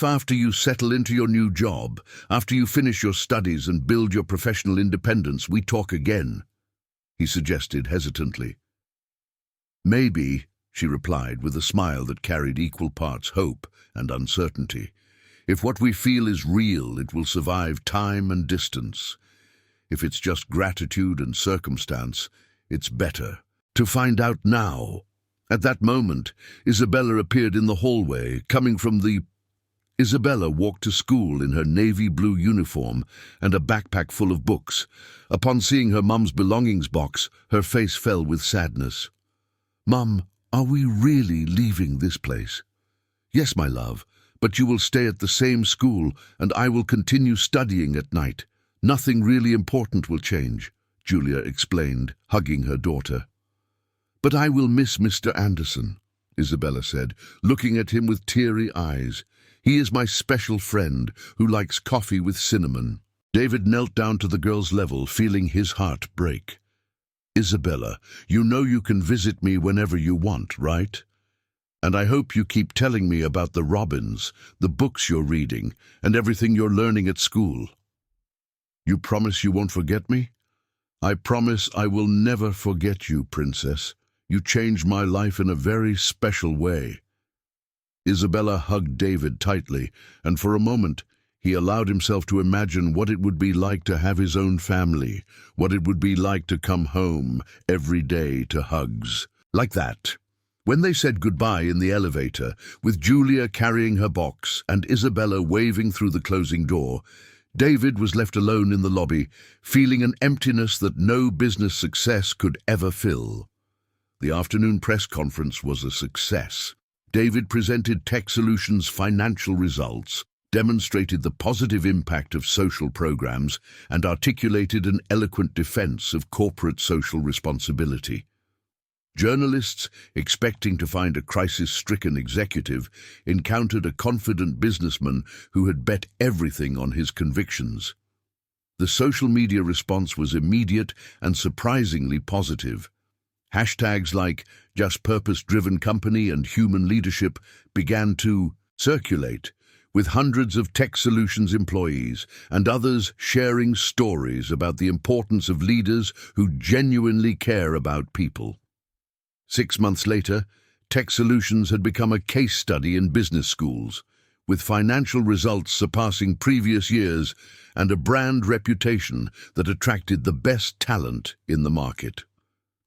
after you settle into your new job, after you finish your studies and build your professional independence, we talk again?" he suggested hesitantly. "Maybe," she replied with a smile that carried equal parts hope and uncertainty. "If what we feel is real, it will survive time and distance. If it's just gratitude and circumstance, it's better to find out now." At that moment, Isabella appeared in the hallway, coming from the Isabella walked to school in her navy blue uniform and a backpack full of books. Upon seeing her mum's belongings box, her face fell with sadness. "Mum, are we really leaving this place?" "Yes, my love, but you will stay at the same school and I will continue studying at night. Nothing really important will change," Julia explained, hugging her daughter. "But I will miss Mr. Anderson," Isabella said, looking at him with teary eyes. "He is my special friend who likes coffee with cinnamon." David knelt down to the girl's level, feeling his heart break. "Isabella, you know you can visit me whenever you want, right? And I hope you keep telling me about the robins, the books you're reading, and everything you're learning at school. You promise you won't forget me? I promise I will never forget you, Princess. You changed my life in a very special way." Isabella hugged David tightly, and for a moment he allowed himself to imagine what it would be like to have his own family, what it would be like to come home every day to hugs. Like that. When they said goodbye in the elevator, with Julia carrying her box and Isabella waving through the closing door, David was left alone in the lobby, feeling an emptiness that no business success could ever fill. The afternoon press conference was a success. David presented Tech Solutions' financial results, demonstrated the positive impact of social programs, and articulated an eloquent defense of corporate social responsibility. Journalists, expecting to find a crisis-stricken executive, encountered a confident businessman who had bet everything on his convictions. The social media response was immediate and surprisingly positive. Hashtags like "Just Purpose-Driven Company" and "Human Leadership" began to circulate, with hundreds of Tech Solutions employees and others sharing stories about the importance of leaders who genuinely care about people. 6 months later, Tech Solutions had become a case study in business schools, with financial results surpassing previous years and a brand reputation that attracted the best talent in the market.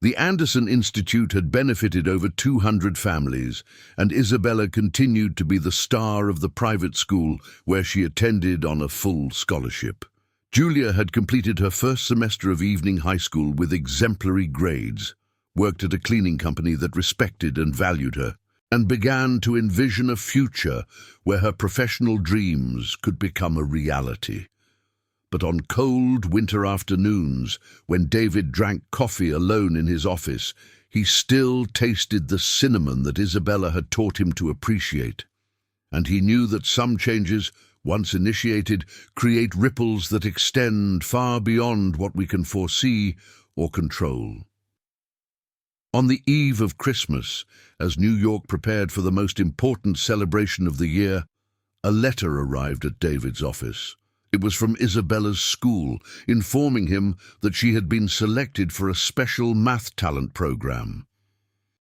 The Anderson Institute had benefited over 200 families, and Isabella continued to be the star of the private school where she attended on a full scholarship. Julia had completed her first semester of evening high school with exemplary grades, worked at a cleaning company that respected and valued her, and began to envision a future where her professional dreams could become a reality. But on cold winter afternoons, when David drank coffee alone in his office, he still tasted the cinnamon that Isabella had taught him to appreciate. And he knew that some changes, once initiated, create ripples that extend far beyond what we can foresee or control. On the eve of Christmas, as New York prepared for the most important celebration of the year, a letter arrived at David's office. It was from Isabella's school, informing him that she had been selected for a special math talent program.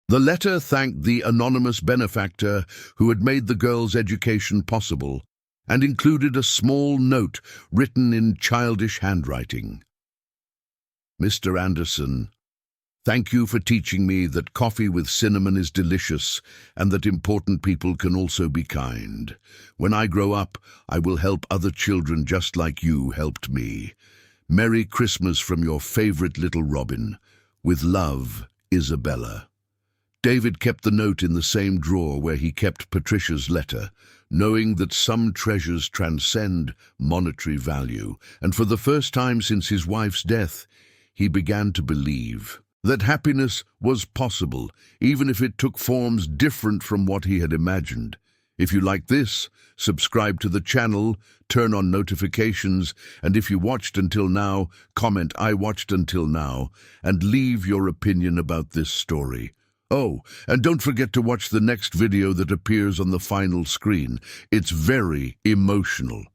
The letter thanked the anonymous benefactor who had made the girl's education possible, and included a small note written in childish handwriting. "Mr. Anderson, thank you for teaching me that coffee with cinnamon is delicious and that important people can also be kind. When I grow up, I will help other children just like you helped me. Merry Christmas from your favorite little robin. With love, Isabella." David kept the note in the same drawer where he kept Patricia's letter, knowing that some treasures transcend monetary value, and for the first time since his wife's death, he began to believe that happiness was possible, even if it took forms different from what he had imagined. If you like this, subscribe to the channel, turn on notifications, and if you watched until now, comment "I watched until now," and leave your opinion about this story. Oh, and don't forget to watch the next video that appears on the final screen. It's very emotional.